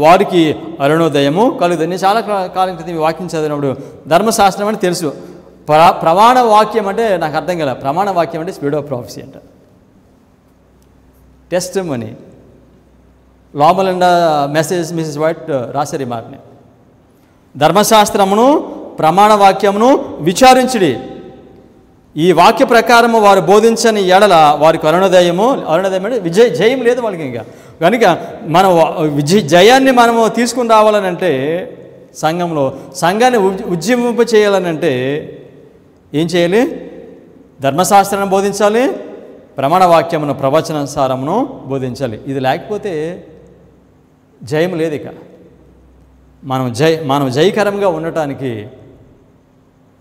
వారికి అరుణోదయము కలుగుతుంది. నేను చాలా కాలం క్రితం ఈ వాక్యం చదివినప్పుడు ధర్మశాస్త్రం అని తెలుసు, ప్రమాణ వాక్యం అంటే నాకు అర్థం కదా. ప్రమాణ వాక్యం అంటే స్పిరిట్ ఆఫ్ ప్రాఫెసీ అంట. టెస్ట్ మనీ లోమల్ అండ్ మిసెస్ వైట్ రాశారు ఈ మాటని. ధర్మశాస్త్రమును ప్రమాణ వాక్యమును విచారించుడి, ఈ వాక్య ప్రకారము వారు బోధించని ఎడల వారికి అరుణోదయం అంటే జయం లేదు వాళ్ళకి. ఇంకా కనుక మనం జయాన్ని మనము తీసుకుని రావాలనంటే సంఘాన్ని ఉజ్జీవింప చేయాలనంటే ఏం చేయాలి? ధర్మశాస్త్రాన్ని బోధించాలి, ప్రమాణ వాక్యమును ప్రవచన సారమును బోధించాలి. ఇది లేకపోతే జయం లేదు. ఇక మనం జయకరంగా ఉండటానికి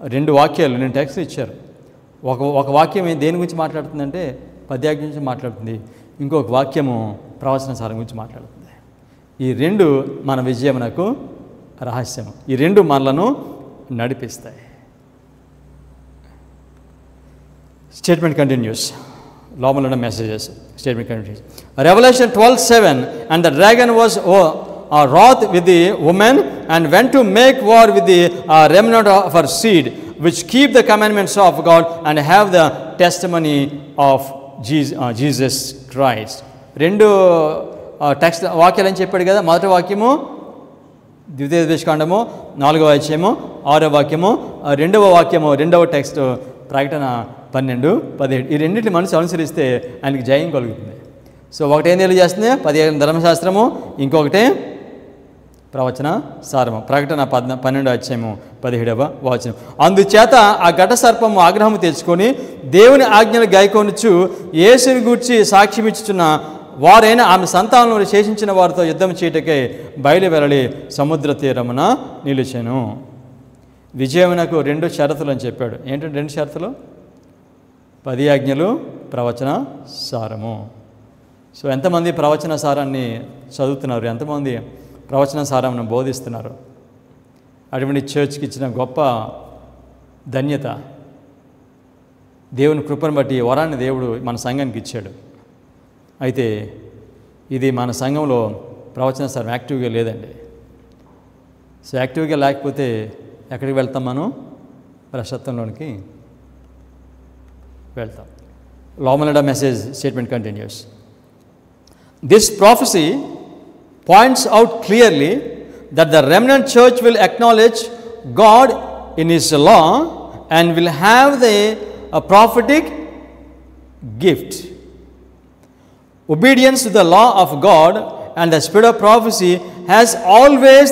2 వాక్యాలు నేను టెక్స్ట్ ఇచ్చారు. ఒక వాక్యం దేని గురించి మాట్లాడుతుందంటే 10 ఆజ్ఞల గురించి మాట్లాడుతుంది, ఇంకొక వాక్యము ప్రవచన సారం గురించి మాట్లాడుతుంది. ఈ 2 మన విజయమునకు రహస్యము. ఈ 2 మనలను నడిపిస్తాయి. Statement continuous. లోపల ఉన్న messages. Statement continuous. Revelation 12:7 and the dragon was wroth with the woman and went to make war with the remnant of her seed, which keep the commandments of God and have the testimony of Jesus Christ. 2 text వాక్యాలు అని చెప్పాడు కదా. మొదటి వాక్యము ద్వితీయోపదేశకాండము 4వ అధ్యాయము 6వ వాక్యము, 2వ వాక్యము 2వ టెక్స్ట్ ప్రకటన 12:17. ఈ రెండింటిని మనసు అనుసరిస్తే ఆయనకి జయం కలుగుతుంది. సో ఒకటి ఏం తెలియజేస్తుంది? 10 ధర్మశాస్త్రము, ఇంకొకటి ప్రవచన సారము. ప్రకటన 12వ అధ్యాయము 17వ వచనం. అందుచేత ఆ ఘట సర్పము ఆగ్రహము తెచ్చుకొని దేవుని ఆజ్ఞలు గైకొనుచు యేసుని గూర్చి సాక్ష్యమిచ్చుచున్న వారైనా ఆమె సంతానంలో శేషించిన వారితో యుద్ధం చేయటకై బయలు వెళ్ళి సముద్ర తీరమున నిలిచెను. విజయమునకు 2 షరతులు అని చెప్పాడు. ఏంటంటే 2 షరతులు? 10 ఆజ్ఞలు ప్రవచన సారము. సో ఎంతమంది ప్రవచన సారాన్ని చదువుతున్నారు, ఎంతమంది ప్రవచన సారాన్ని బోధిస్తున్నారు? అటువంటి చర్చ్కి ఇచ్చిన గొప్ప ధన్యత, దేవుని కృపను బట్టి వరాన్ని దేవుడు మన సంఘానికి ఇచ్చాడు. అయితే ఇది మన సంఘంలో ప్రవచన సారం యాక్టివ్గా లేదండి. సో యాక్టివ్గా లేకపోతే ఎక్కడికి వెళ్తాం? మనం భ్రష్టత్వంలోనికి వెళ్తాం. Lawmanada message statement continues. This prophecy points out clearly that the remnant church will acknowledge God in His law and will have a prophetic gift. Obedience to the law of God and the spirit of prophecy has always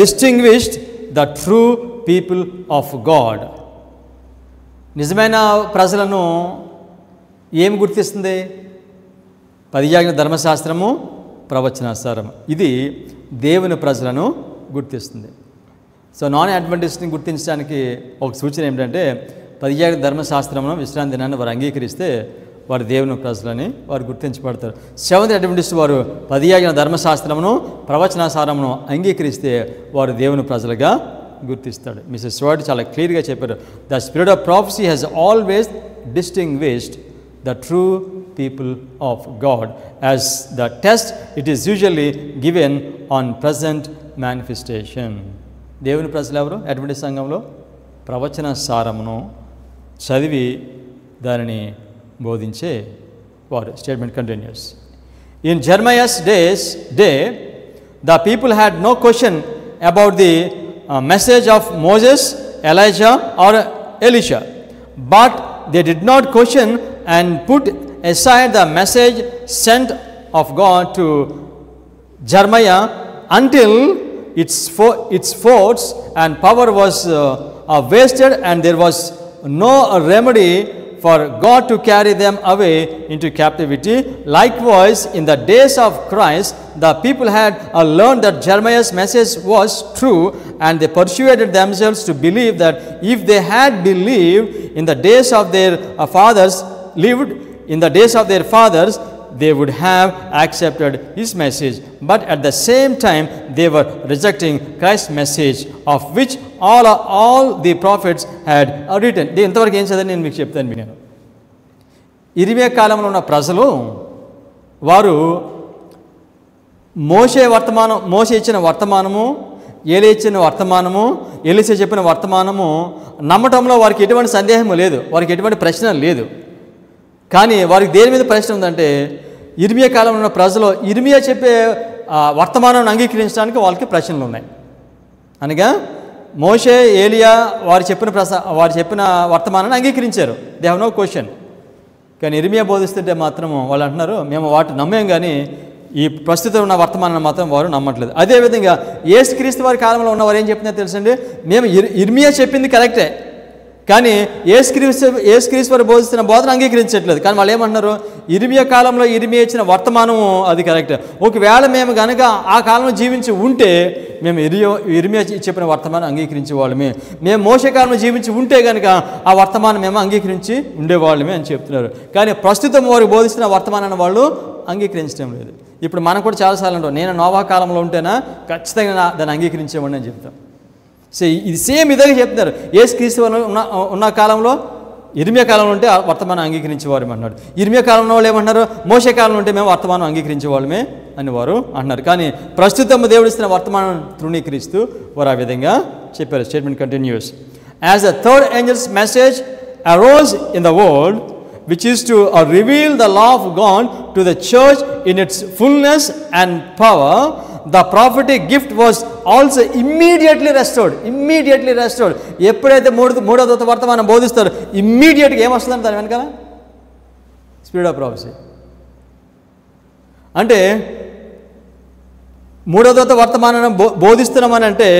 distinguished the true people of God. నిజమైన ప్రజలను ఏం గుర్తిస్తుంది? 10 ఆజ్ఞల ధర్మశాస్త్రము, ప్రవచనాసారము. ఇది దేవుని ప్రజలను గుర్తిస్తుంది. సో నాన్ అడ్వెంటిస్ట్ని గుర్తించడానికి ఒక సూచన ఏమిటంటే 10 ఆజ్ఞల ధర్మశాస్త్రమును విశ్రాంతి దినాన్ని వారు అంగీకరిస్తే వారు దేవుని ప్రజలని వారు గుర్తించబడతారు. సెవెంత్ అడ్వెంటిస్ట్ వారు 10 ఆజ్ఞల ధర్మశాస్త్రమును, ప్రవచనాసారమును అంగీకరిస్తే వారు దేవుని ప్రజలుగా గుర్తిస్తాడు. మిస్సెస్ స్వార్ట్ చాలా క్లియర్గా చెప్పారు. The spirit of prophecy has always distinguished the true people of God. As the test, it is usually given on present manifestation. దేవుని ప్రజలు ఎవరు? అడ్వెంటిస్ట్ సంఘంలో ప్రవచన సారమును చదివి దానిని బోధించే వారు. Statement continuous. In Jeremiah's day, the people had no question about the message of Moses, Elijah or Elisha, but they did not question and put aside the message sent of God to Jeremiah until its force and power was wasted and there was no remedy for God to carry them away into captivity. Likewise, in the days of Christ, the people had learned that Jeremiah's message was true, and they persuaded themselves to believe that if they had believed in the days of their fathers, lived in the days of their fathers, they would have accepted his message. But at the same time, they were rejecting Christ's message, of which all the prophets had written. ఇంతవరకు ఏం చదివి నేను మీకు చెప్తాను. నేను ఇర్మియా కాలంలో ఉన్న ప్రజలు వారు మోషే ఇచ్చిన వర్తమానము, ఏలీ ఇచ్చిన వర్తమానము, ఎలీషా చెప్పిన వర్తమానము నమ్మటంలో వారికి ఎటువంటి సందేహము లేదు, వారికి ఎటువంటి ప్రశ్న లేదు. కానీ వారికి దేని మీద ప్రశ్న ఉందంటే ఇర్మియా కాలంలో ఉన్న ప్రజలు ఇర్మియా చెప్పే వర్తమానాన్ని అంగీకరించడానికి వాళ్ళకి ప్రశ్నలు ఉన్నాయి. అనగా మోషే, ఏలియా వారు చెప్పిన వర్తమానాన్ని అంగీకరించారు. They have no question. కానీ ఇర్మియా బోధిస్తుంటే మాత్రం వాళ్ళు అంటున్నారు మేము వాటిని నమ్మేం, కానీ ఈ ప్రస్తుతం ఉన్న వర్తమానాన్ని మాత్రం వారు నమ్మట్లేదు. అదేవిధంగా యేసుక్రీస్తు వారి కాలంలో ఉన్నవారు ఏం చెప్తున్నారో తెలుసండి, మేము ఇర్మియా చెప్పింది కరెక్టే, కానీ యేసుక్రీస్తు వారు బోధిస్తున్న బోధన అంగీకరించట్లేదు. కానీ వాళ్ళు ఏమంటున్నారు, ఇర్మియా కాలంలో ఇర్మియా ఇచ్చిన వర్తమానం అది కరెక్ట్. ఒకవేళ మేము కనుక ఆ కాలంలో జీవించి ఉంటే మేము ఇర్మియా చెప్పిన వర్తమానం అంగీకరించే వాళ్ళమే, మేము మోషే కాలంలో జీవించి ఉంటే కనుక ఆ వర్తమానం మేము అంగీకరించి ఉండేవాళ్ళమే అని చెప్తున్నారు. కానీ ప్రస్తుతం వారు బోధిస్తున్న వర్తమానాన్ని వాళ్ళు అంగీకరించడం లేదు. ఇప్పుడు మనం కూడా చాలాసార్లు అంటాం, నేను నోవా కాలంలో ఉంటేనా ఖచ్చితంగా దాన్ని అంగీకరించేవాడిని అని చెప్తాం. సో ఇది సేమ్ ఇదే చెప్తున్నారు. యేసుక్రీస్తు ఉన్న కాలంలో ఇర్మియా కాలంలో ఉంటే వర్తమానం అంగీకరించేవారు అన్నాడు. ఇర్మియా కాలంలో వాళ్ళు ఏమంటున్నారు, మోషే కాలంలో ఉంటే మేము వర్తమానం అంగీకరించే వాళ్ళమే అని వారు అంటున్నారు. కానీ ప్రస్తుతం దేవుడు ఇస్తున్న వర్తమానం తృణీకరిస్తూ వారు ఆ విధంగా చెప్పారు. Statement continuous. As the third angels message arose in the world, which is to reveal the law of God to the church in its fullness and power, the prophetic gift was also immediately restored. ఎప్పుడైతే మూడో దూత వర్తమానం బోధిస్తారో ఇమ్మీడియట్గా ఏమొస్తుందంటే దాని వెనకాల స్పిరిట్ ఆఫ్ ప్రాఫెసీ. అంటే మూడో దూత వర్తమానం బోధిస్తున్నామని అంటే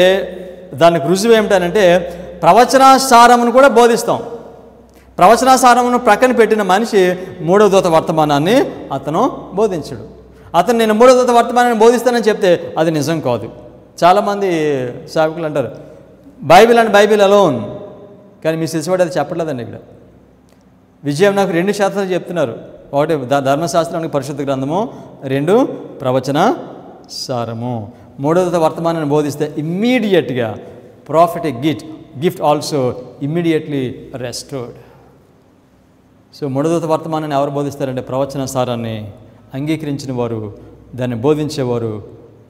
దానికి రుజువు ఏమిటనంటే ప్రవచనాసారమును కూడా బోధిస్తాం. ప్రవచనాసారమును ప్రక్కన పెట్టిన మనిషి మూడో దూత వర్తమానాన్ని అతను బోధించడు. అతను నేను మూడో దూత వర్తమానాన్ని బోధిస్తానని చెప్తే అది నిజం కాదు. చాలామంది సేవకులు అంటారు బైబిల్ అండ్ బైబిల్ అలోన్, కానీ మీ శిశువాడు అది చెప్పట్లేదండి. ఇక్కడ విజయం నాకు 2 శాస్త్రాలు చెప్తున్నారు. ఒకటి ధర్మశాస్త్రానికి పరిశుద్ధ గ్రంథము, 2 ప్రవచన సారము. మూడవ వర్తమానాన్ని బోధిస్తే ఇమ్మీడియట్గా prophetic gift also immediately restored. So మూడవ వర్తమానాన్ని ఎవరు బోధిస్తారంటే ప్రవచన సారాన్ని అంగీకరించిన వారు, దాన్ని బోధించేవారు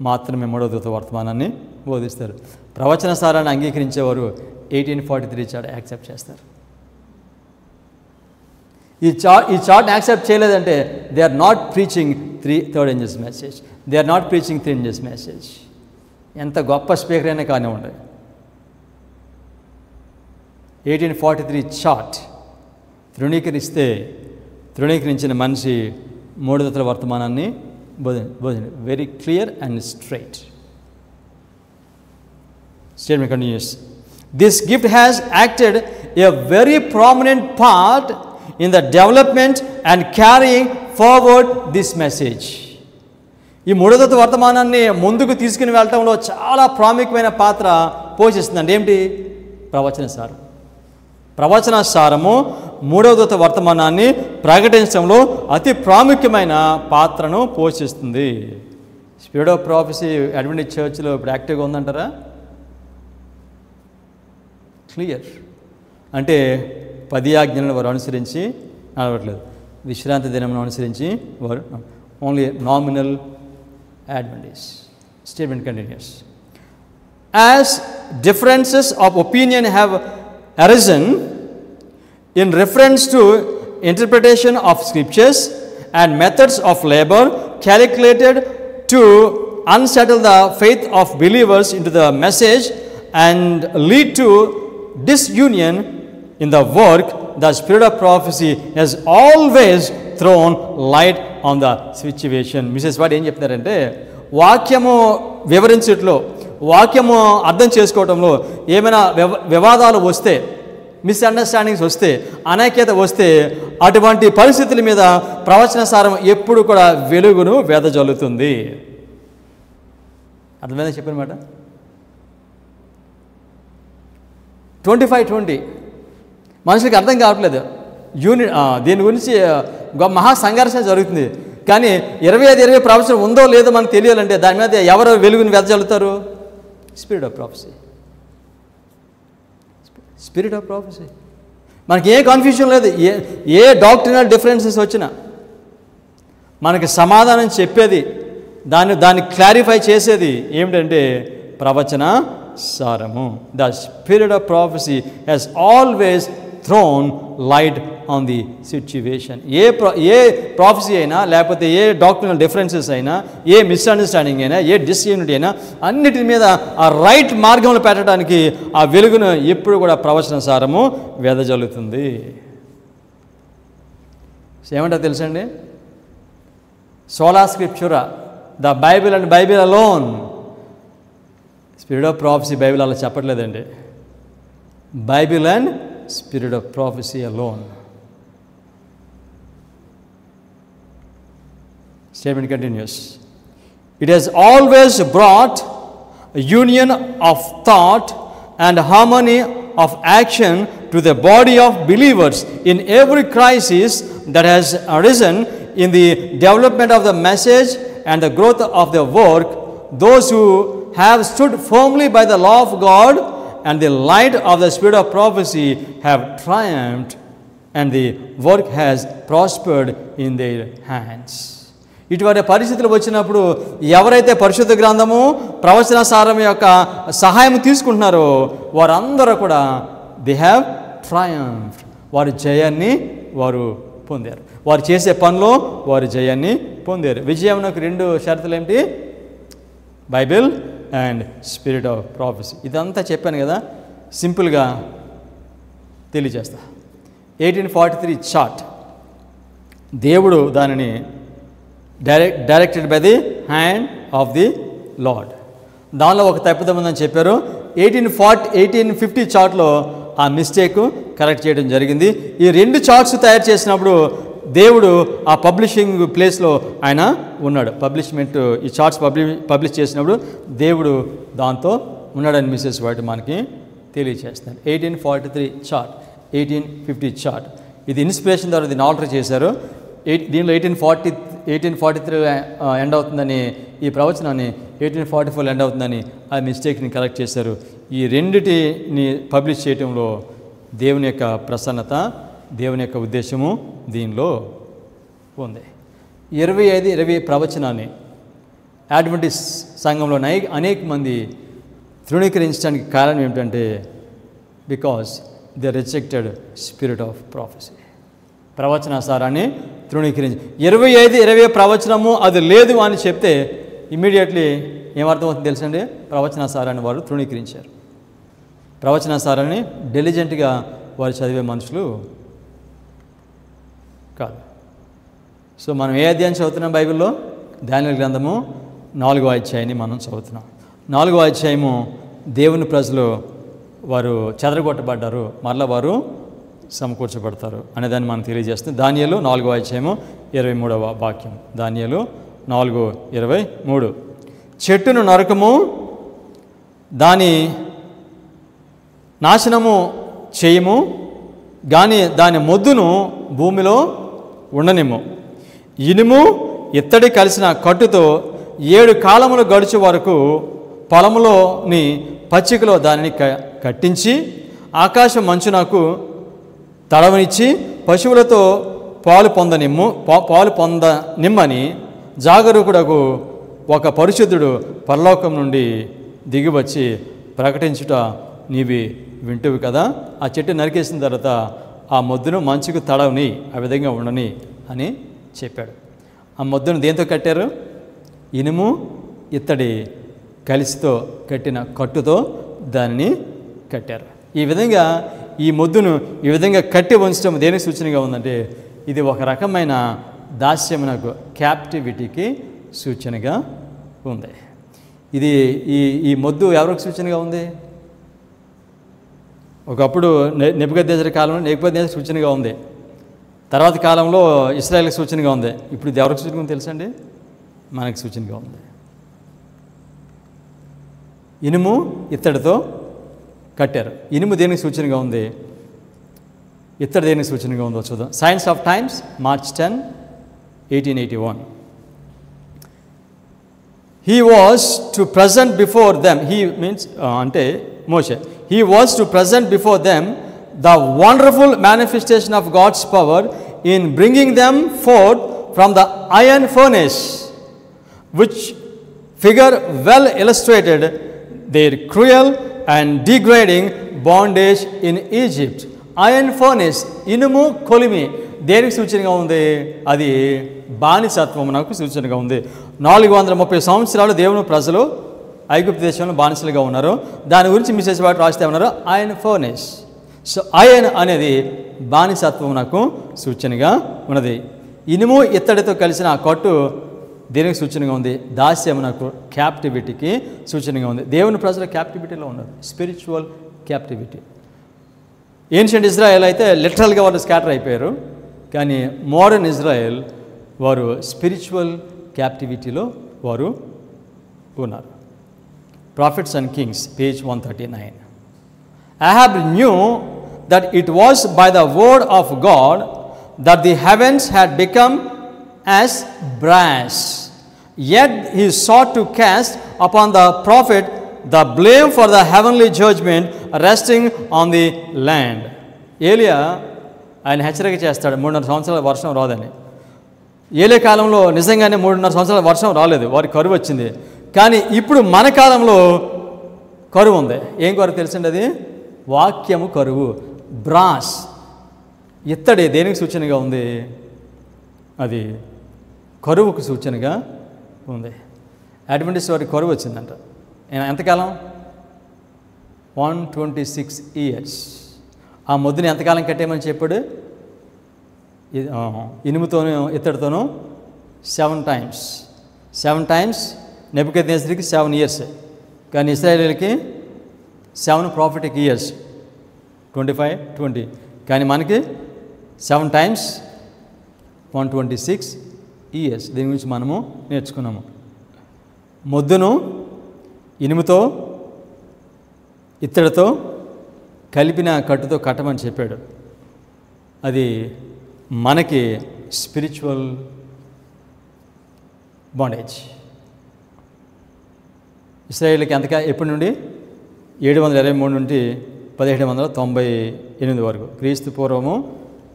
మాత్రమే మూడవ వర్తమానాన్ని బోధిస్తారు. ప్రవచన సారాన్ని అంగీకరించేవారు 1843 చార్ట్ యాక్సెప్ట్ చేస్తారు. ఈ చార్ట్ యాక్సెప్ట్ చేయలేదంటే they are not preaching third angel's message, they are not preaching 3 angel's message. ఎంత గొప్ప స్పీకర్ అయినా కానివ్వండి, 1843 చార్ట్ తృణీకరించిన మనిషి మూడవ వర్తమానాన్ని very clear and straight. Statement continues. This gift has acted a very prominent part in the development and carrying forward this message. ఈ మూడవ వర్తమానాన్ని ముందుకు తీసుకుని వెళ్ళటంలో చాలా ప్రాముఖ్యమైన పాత్ర పోషిస్తుందండి. ఏమిటి? ప్రవచన సారము మూడవ వర్తమానాన్ని ప్రకటించడంలో అతి ప్రాముఖ్యమైన పాత్రను పోషిస్తుంది. స్పిరిట్ ఆఫ్ ప్రాఫెసీ అడ్వెంటిస్ట్ చర్చ్లో ఇప్పుడు యాక్టివ్గా ఉందంటారా? క్లియర్. అంటే 10 ఆజ్ఞలను వారు అనుసరించి నడవట్లేదు, విశ్రాంతి దినమును అనుసరించి వారు only nominal Adventist. Statement continuous. As differences of opinion have arisen in reference to interpretation of scriptures and methods of labor calculated to unsettle the faith of believers into the message and lead to disunion in the work, the spirit of prophecy has always thrown light on the situation. Mrs వాడు ఏం చెప్తున్నారంటే, వాక్యము వివరించట్లో, వాక్యము అర్థం చేసుకోవడంలో ఏమైనా వివాదాలు వస్తే, మిస్అండర్స్టాండింగ్స్ వస్తే, అనైక్యత వస్తే, అటువంటి పరిస్థితుల మీద ప్రవచన సారం ఎప్పుడు కూడా వెలుగును వెదజల్లుతుంది. అర్థమైందా చెప్పినమాట? 25-20 మనుషులకి అర్థం కావట్లేదు. దీని గురించి మహా సంఘర్షణ జరుగుతుంది. కానీ 25-20 ప్రవచనం ఉందో లేదో మనకు తెలియాలంటే దాని మీద ఎవరు వెలుగుని వెదజల్లుతారు? Spirit of prophecy. Spirit of prophecy. మనకి ఏ కన్ఫ్యూజన్ లేదు. ఏ డాక్ట్రినల్ డిఫరెన్సెస్ వచ్చినా మనకి సమాధానం చెప్పేది, దాన్ని క్లారిఫై చేసేది ఏమిటంటే ప్రవచన సారము. The spirit of prophecy has always thrown light on the situation. ఏ ప్రాఫెసీ అయినా, లేకపోతే ఏ డాక్ట్రినల్ డిఫరెన్సెస్ అయినా, ఏ మిస్అండర్స్టాండింగ్ అయినా, ఏ డిస్యూనిటీ అయినా, అన్నిటి మీద ఆ రైట్ మార్గంలో పెట్టడానికి ఆ వెలుగును ఎప్పుడు కూడా ప్రవచన సారము వెదజల్లుతుంది. ఏమంటారు తెలుసండి? Sola scriptura, the Bible and Bible alone. Spirit of prophecy Bible అలా చెప్పట్లేదండి. Bible and spirit of prophecy alone. Statement continues. It has always brought a union of thought and harmony of action to the body of believers in every crisis that has arisen in the development of the message and the growth of the work. Those who have stood firmly by the law of God and the light of the spirit of prophecy have triumphed, and the work has prospered in their hands. ఇటువంటి పరిస్థితులు వచ్చినప్పుడు ఎవరైతే పరిశుద్ధ గ్రంథము ప్రవచన సారం యొక్క సహాయం తీసుకుంటున్నారో వారందరూ కూడా దే హ్యావ్ ట్రయంఫ్డ్. వారి జయాన్ని వారు పొందారు. వారు చేసే పనిలో వారి జయాన్ని పొందారు. విజయమునకు 2 షరతులు ఏమిటి? Bible and spirit of prophecy. ఇదంతా చెప్పాను కదా, సింపుల్గా తెలియజేస్తా. 1843 చార్ట్ దేవుడు దానిని directed by the hand of the lord. దానిలో ఒక తప్పిదం ఉందని చెప్పారు. 1850 చార్ట్లో ఆ మిస్టేక్ కరెక్ట్ చేయడం జరిగింది. ఈ 2 చార్ట్స్ తయారు చేసినప్పుడు దేవుడు ఆ పబ్లిషింగ్ ప్లేస్లో ఆయన ఉన్నాడు. ఈ చార్ట్స్ పబ్లిష్ చేసినప్పుడు దేవుడు దాంతో ఉన్నాడని మిసెస్ వైట్ మనకి తెలియజేస్తాడు. 1843 చార్ట్, 1850 చార్ట్. ఇది ఇన్స్పిరేషన్ ద్వారా దీన్ని ఆల్టర్ చేశారు. దీనిలో 1843 ఎండ్ అవుతుందని, ఈ ప్రవచనాన్ని 1844 ఎండ్ అవుతుందని ఆ మిస్టేక్ని కరెక్ట్ చేశారు. ఈ రెండిటిని పబ్లిష్ చేయటంలో దేవుని యొక్క ప్రసన్నత, దేవుని యొక్క ఉద్దేశము దీనిలో ఉంది. 25 ప్రవచనాన్ని అడ్వెంటిస్ట్ సంఘంలో అనేక మంది తృణీకరించడానికి కారణం ఏమిటంటే because they rejected spirit of prophecy. ప్రవచన సారాన్ని తృణీకరించి 25 ప్రవచనము అది లేదు అని చెప్తే ఇమ్మీడియట్లీ ఏమర్థమవుతుంది తెలుసండి? ప్రవచన సారాన్ని వారు తృణీకరించారు. ప్రవచన సారాన్ని డెలిజెంట్గా వారు చదివే మనుషులు కాదు. సో మనం ఏ అధ్యాయం చదువుతున్నాం బైబిల్లో? దానియేలు గ్రంథము 4వ అధ్యాయాన్ని మనం చదువుతున్నాం. 4వ అధ్యాయము దేవుని ప్రజలు వారు చెదరగొట్టబడ్డారు, మరలా వారు సమకూర్చబడతారు అనేదాన్ని మనం తెలియజేస్తుంది. దానియేలు 4వ అధ్యాయము 23వ వాక్యం. దానియేలు 4:23. చెట్టును నరకము, దాని నాశనము చేయము, కానీ దాని మొద్దును భూమిలో ఉండనిమ్ము. ఇనుము ఇత్తడి కలిసిన కట్టుతో 7 కాలములు గడుచు వరకు పొలంలోని పచ్చికలో దానిని కట్టించి ఆకాశం మంచునకు తడవనిచ్చి పశువులతో పాలు పొందనిమ్మని జాగరూకుడకు ఒక పరిశుద్ధుడు పరలోకం నుండి దిగివచ్చి ప్రకటించుట నీవి వింటువి కదా. ఆ చెట్టు నరికేసిన తర్వాత ఆ మొద్దును మంచుకు తడవని, ఆ విధంగా ఉండని అని చెప్పాడు. ఆ మొద్దును దేంతో కట్టారు? ఇనుము ఇత్తడి కలిసితో కట్టిన కట్టుతో దానిని కట్టారు. ఈ విధంగా ఈ మొద్దును ఈ విధంగా కట్టి ఉంచడం దేనికి సూచనగా ఉందంటే ఇది ఒక రకమైన దాస్యమునకు, క్యాప్టివిటీకి సూచనగా ఉంది. ఇది ఈ మొద్దు ఎవరికి సూచనగా ఉంది? ఒకప్పుడు నెబుకద్నెజరు కాలంలో నెబుకద్నెజరు సూచనగా ఉంది. తర్వాత కాలంలో ఇశ్రాయేల్కి సూచనగా ఉంది. ఇప్పుడు ఇది ఎవరికి సూచనగా ఉంది తెలుసండి? మనకి సూచనగా ఉంది. ఇనుము ఇత్తడితో కట్టారు. ఇనుము దేనికి సూచనగా ఉంది? ఇత్తడి దేనికి సూచనగా ఉందో చూద్దాం. Science of times, March 10, 1881. He was to present before them, he means అంటే మోషే, he was to present before them the wonderful manifestation of God's power in bringing them forth from the iron furnace, which figure well illustrated their cruel and degrading bondage in Egypt. Iron furnace, ఇనుము కొలిమి దేనికి సూచనగా ఉంది? అది బానిసత్వమునకు సూచనగా ఉంది. 430 సంవత్సరాలు దేవుని ప్రజలు ఐగుప్తు దేశంలో బానిసలుగా ఉన్నారు. దాని గురించి మిసెస్ వాటి రాస్తే ఉన్నారు ఐరన్ ఫర్నేస్. సో ఐరన్ అనేది బానిసత్వమునకు సూచనగా ఉన్నది. ఇనుము ఇత్తడితో కలిసిన ఆ కట్టు దేనికి సూచనగా ఉంది? దాస్యమునకు, క్యాప్టివిటీకి సూచనగా ఉంది. దేవుని ప్రజలు క్యాప్టివిటీలో ఉన్నారు, స్పిరిచువల్ క్యాప్టివిటీ. ఏన్షియంట్ ఇజ్రాయెల్ అయితే లిటరల్గా వాళ్ళు స్కాటర్ అయిపోయారు. కానీ మోడర్న్ ఇజ్రాయెల్ వారు స్పిరిచువల్ క్యాప్టివిటీలో వారు ఉన్నారు. Prophets and Kings, page 139. Ahab knew that it was by the word of God that the heavens had become as brass. Yet he sought to cast upon the prophet the blame for the heavenly judgment resting on the land. ఏలియా ఆయన హెచ్చరిక చేస్తాడు 3.5 సంవత్సరాల వర్షం రాదని. ఏలియా కాలంలో నిజంగానే 3.5 సంవత్సరాల వర్షం రాలేదు, వారికి కరువు వచ్చింది. కానీ ఇప్పుడు మన కాలంలో కరువు ఉంది. ఏం కరువు తెలుసండి? అది వాక్యము కరువు. బ్రాస్, ఇత్తడి దేనికి సూచనగా ఉంది? అది కరువుకు సూచనగా ఉంది. అడ్వెంటిస్ట్ వారికి కరువు వచ్చిందంట. ఎంతకాలం? 126 years. ఆ మొద్దుని ఎంతకాలం కట్టేయమని చెప్పాడు? ఇనుముతోనూ ఇత్తడితోనూ 7 times. 7 times నెబుకద్నెజరుకి 7 years. కానీ ఇశ్రాయేలీయులకి 7 prophetic years, 25, 20. కానీ మనకి 7 times 126 years. దీని గురించి మనము నేర్చుకున్నాము. మొద్దును ఇనుముతో ఇత్తడితో కలిపిన కట్టుతో కట్టమని చెప్పాడు. అది మనకి స్పిరిచువల్ బాండేజ్. ఇశ్రాయేలుకి ఎంతగా ఎప్పటి నుండి 723 నుండి 1798 వరకు, క్రీస్తు పూర్వము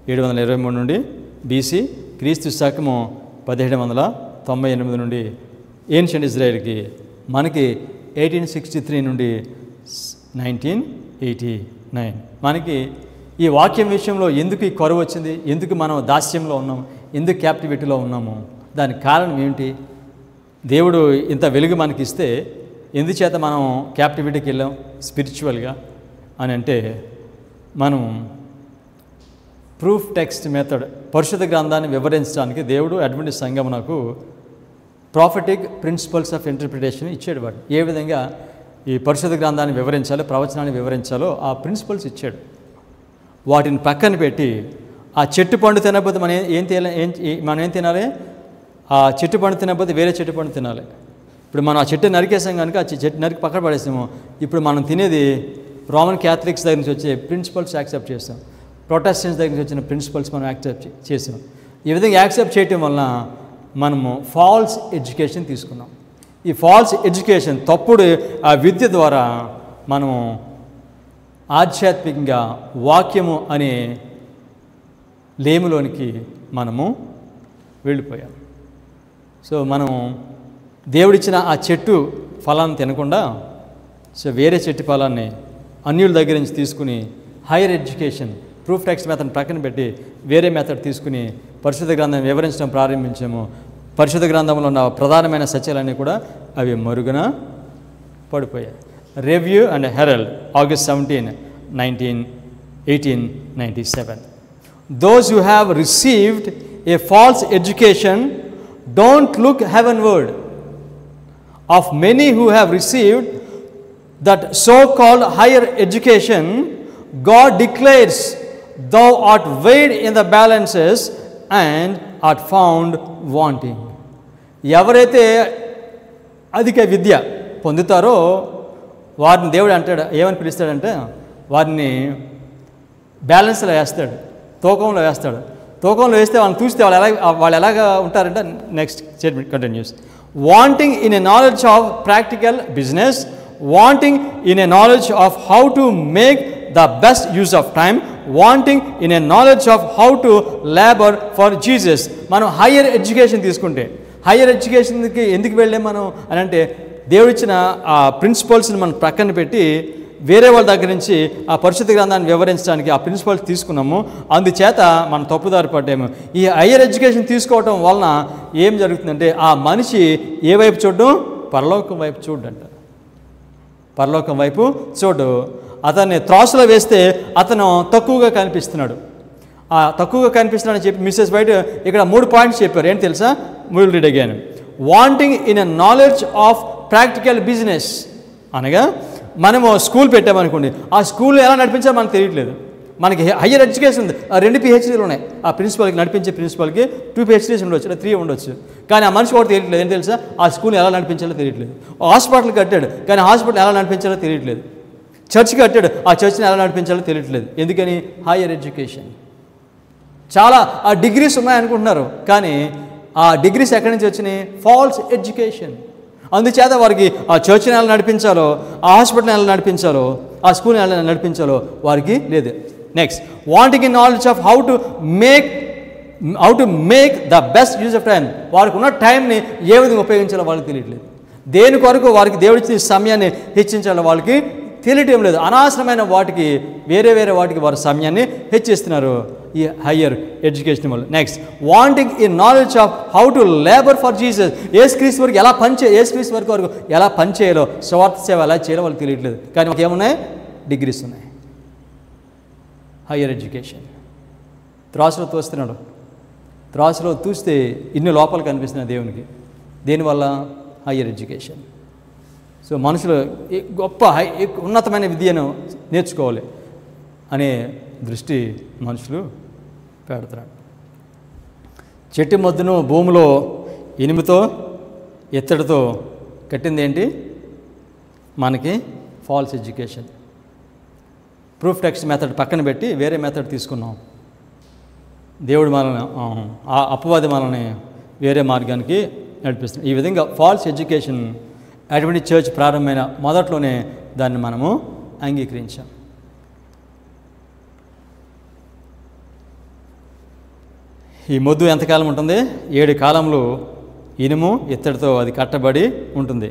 723 నుండి బీసీ, క్రీస్తు శకము 1798 నుండి ఏన్షియంట్ ఇజ్రాయెల్కి, మనకి 1863 నుండి 1989. మనకి ఈ వాక్యం విషయంలో ఎందుకు ఈ కొరవ వచ్చింది, ఎందుకు మనం దాస్యంలో ఉన్నాం, ఎందుకు క్యాప్టివిటీలో ఉన్నాము, దానికి కారణం ఏమిటి? దేవుడు ఇంత వెలుగు మనకి ఇస్తే ఎందుచేత మనం క్యాప్టివిటీకి వెళ్ళాం స్పిరిచువల్గా అని అంటే, మనం ప్రూఫ్ టెక్స్ట్ మెథడ్, పరిశుద్ధ గ్రంథాన్ని వివరించడానికి దేవుడు అడ్వెంటిస్ట్ సంఘమునకు ప్రాఫిటిక్ ప్రిన్సిపల్స్ ఆఫ్ ఇంటర్ప్రిటేషన్ ఇచ్చాడు. వాడు ఏ విధంగా ఈ పరిశుద్ధ గ్రంథాన్ని వివరించాలో, ప్రవచనాన్ని వివరించాలో ఆ ప్రిన్సిపల్స్ ఇచ్చాడు. వాటిని పక్కన పెట్టి ఆ చెట్టు పండు తినకపోతే మనం ఏం తినాలి? ఆ చెట్టు పండు తినకపోతే వేరే చెట్టు పండు తినాలి. ఇప్పుడు మనం ఆ చెట్టు నరికేసాం కనుక ఆ చెట్టు నరికి పక్కన పడేసాము. ఇప్పుడు మనం తినేది రోమన్ క్యాథలిక్స్ దగ్గర నుంచి వచ్చే ప్రిన్సిపల్స్ యాక్సెప్ట్ చేస్తాం, ప్రొటెస్టెంట్స్ దగ్గర నుంచి వచ్చిన ప్రిన్సిపల్స్ మనం యాక్సెప్ట్ చేసాం. ఈ విధంగా యాక్సెప్ట్ చేయటం వలన మనము ఫాల్స్ ఎడ్యుకేషన్ తీసుకున్నాం. ఈ ఫాల్స్ ఎడ్యుకేషన్, తప్పుడు ఆ విద్య ద్వారా మనము ఆధ్యాత్మికంగా వాక్యము అనే లేములోనికి మనము వెళ్ళిపోయాం. సో మనం దేవుడిచ్చిన ఆ చెట్టు ఫలాన్ని తినకుండా వేరే చెట్టు ఫలాన్ని అన్యుల దగ్గర నుంచి తీసుకుని higher education, proof text method ప్రక్కన పెట్టి వేరే మెథడ్ తీసుకుని పరిశుద్ధ గ్రంథం వివరించడం ప్రారంభించాము. పరిశుద్ధ గ్రంథంలో ఉన్న ప్రధానమైన సత్యాలన్నీ కూడా అవి మరుగున పడిపోయాయి. Review and Harold, August 17, 1897. Those who have received a false education don't look heavenward. Of many who have received that so-called higher education, God declares, "Thou art weighed in the balances and art found wanting." ఎవరైతే అధిక విద్య పొందుతారో వారిని దేవుడు అంటాడు, ఏమని పిలుస్తాడంటే వారిని బ్యాలెన్స్లో వేస్తాడు, తూకంలో వేస్తాడు. తూకంలో వేస్తే వాళ్ళని చూస్తే వాళ్ళు ఎలాగా ఉంటారంటే, next statement continuous. Wanting in a knowledge of practical business, wanting in a knowledge of how to make the best use of time, wanting in a knowledge of how to labour for Jesus. మనం హయ్యర్ ఎడ్యుకేషన్ తీసుకుంటే, హయ్యర్ ఎడ్యుకేషన్కి ఎందుకు వెళ్ళాం మనం అని అంటే, దేవుడిచ్చిన ఆ ప్రిన్సిపల్స్ని మనం ప్రక్కన పెట్టి వేరే వాళ్ళ దగ్గర నుంచి ఆ పరిశుద్ధ గ్రంథాన్ని వివరించడానికి ఆ ప్రిన్సిపల్స్ తీసుకున్నాము. అందుచేత మనం తప్పుదారి పడ్డాము. ఈ హయ్యర్ ఎడ్యుకేషన్ తీసుకోవటం వలన ఏం జరుగుతుందంటే, ఆ మనిషి ఏ వైపు చూడడం? పరలోకం వైపు చూడంట. పరలోకం వైపు చూడు. అతన్ని త్రాసులో వేస్తే అతను తక్కువగా కనిపిస్తున్నాడు. ఆ తక్కువగా కనిపిస్తున్నాడని చెప్పి మిస్సెస్ వైట్ ఇక్కడ 3 పాయింట్స్ చెప్పారు. ఏంటి తెలుసా? Will read again. Wanting in a knowledge of practical business అనగా, మనము స్కూల్ పెట్టామనుకోండి, ఆ స్కూల్లో ఎలా నడిపించాలో మనకు తెలియట్లేదు. మనకి హయ్యర్ ఎడ్యుకేషన్ ఉంది, 2 PhDలు ఉన్నాయి. ఆ ప్రిన్సిపల్కి, నడిపించే ప్రిన్సిపల్కి 2 PhDs ఉండొచ్చు, 3 ఉండొచ్చు. కానీ ఆ మనిషి కూడా తెలియట్లేదు. ఏం తెలుసా? ఆ స్కూల్ని ఎలా నడిపించాలో తెలియట్లేదు. హాస్పిటల్ కట్టాడు, కానీ హాస్పిటల్ ఎలా నడిపించాలో తెలియట్లేదు. చర్చ్ కట్టాడు, ఆ చర్చ్ని ఎలా నడిపించాలో తెలియట్లేదు. ఎందుకని? Higher education. చాలా ఆ డిగ్రీస్ ఉన్నాయనుకుంటున్నారు, కానీ ఆ డిగ్రీస్ ఎక్కడి నుంచి వచ్చినాయి? False education. అందుచేత వారికి ఆ చర్చ్ని ఎలా నడిపించాలో, ఆ హాస్పిటల్ని ఎలా నడిపించాలో, ఆ స్కూల్ని ఎలా నడిపించాలో వారికి లేదు. Next, wanting in knowledge of how to make the best use of time. వారికి ఉన్న టైంని ఏ విధంగా ఉపయోగించాలో వాళ్ళకి తెలియట్లేదు. దేని కొరకు వారికి దేవుడిచ్చిన సమయాన్ని హెచ్చించాలో వాళ్ళకి తెలియటం లేదు. అనవసరమైన వాటికి, వేరే వాటికి వారి సమయాన్ని హెచ్చిస్తున్నారు ఈ హయ్యర్ ఎడ్యుకేషన్ వల్ల. Next, wanting in knowledge of how to labour for Jesus. యేసుక్రీస్తు వరకు ఎలా యేసుక్రీస్తు వరకు ఎలా పనిచేయాలో, స్వార్థ సేవ ఎలా చేయాలో వాళ్ళకి తెలియట్లేదు. కానీ మాకు ఏమున్నాయి? డిగ్రీస్ ఉన్నాయి. Higher education. త్రాసులో తోస్తున్నాడు. త్రాసులో తూస్తే ఇన్ని లోపాలు కనిపిస్తున్నాయి దేవునికి. దేనివల్ల? Higher education. సో మనుషులు గొప్ప ఉన్నతమైన విద్యను నేర్చుకోవాలి అనే దృష్టి మనుషులు పెడతాడు. చెట్టు మొద్దును భూమిలో ఇనుముతో ఎత్తడితో కట్టింది ఏంటి? మనకి false education. Proof text method పక్కన పెట్టి వేరే మెథడ్ తీసుకున్నాం. దేవుడు మనల్ని ఆ అపవాది మనల్ని వేరే మార్గానికి నడిపిస్తుంది. ఈ విధంగా ఫాల్స్ ఎడ్యుకేషన్ అటువంటి చర్చ్ ప్రారంభమైన మొదట్లోనే దాన్ని మనము అంగీకరించాం. ఈ మొద్దు ఎంతకాలం ఉంటుంది? 7 కాలంలో ఇనుము ఇత్తడితో అది కట్టబడి ఉంటుంది.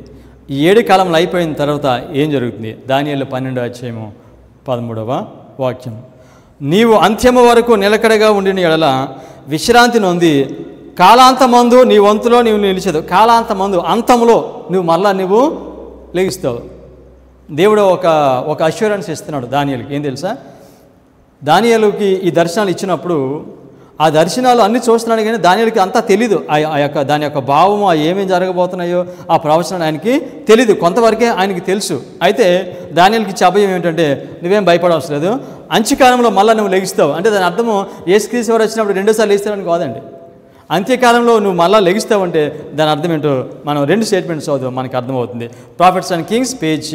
ఈ 7 కాలంలో అయిపోయిన తర్వాత ఏం జరుగుతుంది? దానియేలు 12:13 నీవు అంత్యము వరకు నిలకడగా ఉండిన ఎడల విశ్రాంతి నొంది కాలాంతమందు నీ వంతులో నీవు నిలిచేదు. కాలాంతమందు, అంతంలో నువ్వు లెగిస్తావు. దేవుడు ఒక అష్యూరెన్స్ ఇస్తున్నాడు దానియేలుకి. ఏం తెలుసా? దానియేలుకి ఈ దర్శనాలు ఇచ్చినప్పుడు ఆ దర్శనాలు అన్నీ చూస్తున్నాడు, కానీ దానియేలుకి అంతా తెలీదు. దాని యొక్క భావము, ఏమేమి జరగబోతున్నాయో ఆ ప్రవచనాలు ఆయనకి తెలీదు. కొంతవరకే ఆయనకి తెలుసు. అయితే దానియేలుకి అభయం ఏమిటంటే, నువ్వేం భయపడవలసిన లేదు, అంత్యకాలంలో మళ్ళీ నువ్వు లెగిస్తావు. అంటే దాని అర్థము యేసుక్రీస్తు వారు వచ్చినప్పుడు 2 సార్లు లేస్తావని కాదండి. అంత్యకాలంలో నువ్వు మళ్ళీ లెగిస్తావంటే దాని అర్థం ఏంటో మనం 2 స్టేట్మెంట్స్ చదువు, మనకు అర్థమవుతుంది. Prophets and Kings page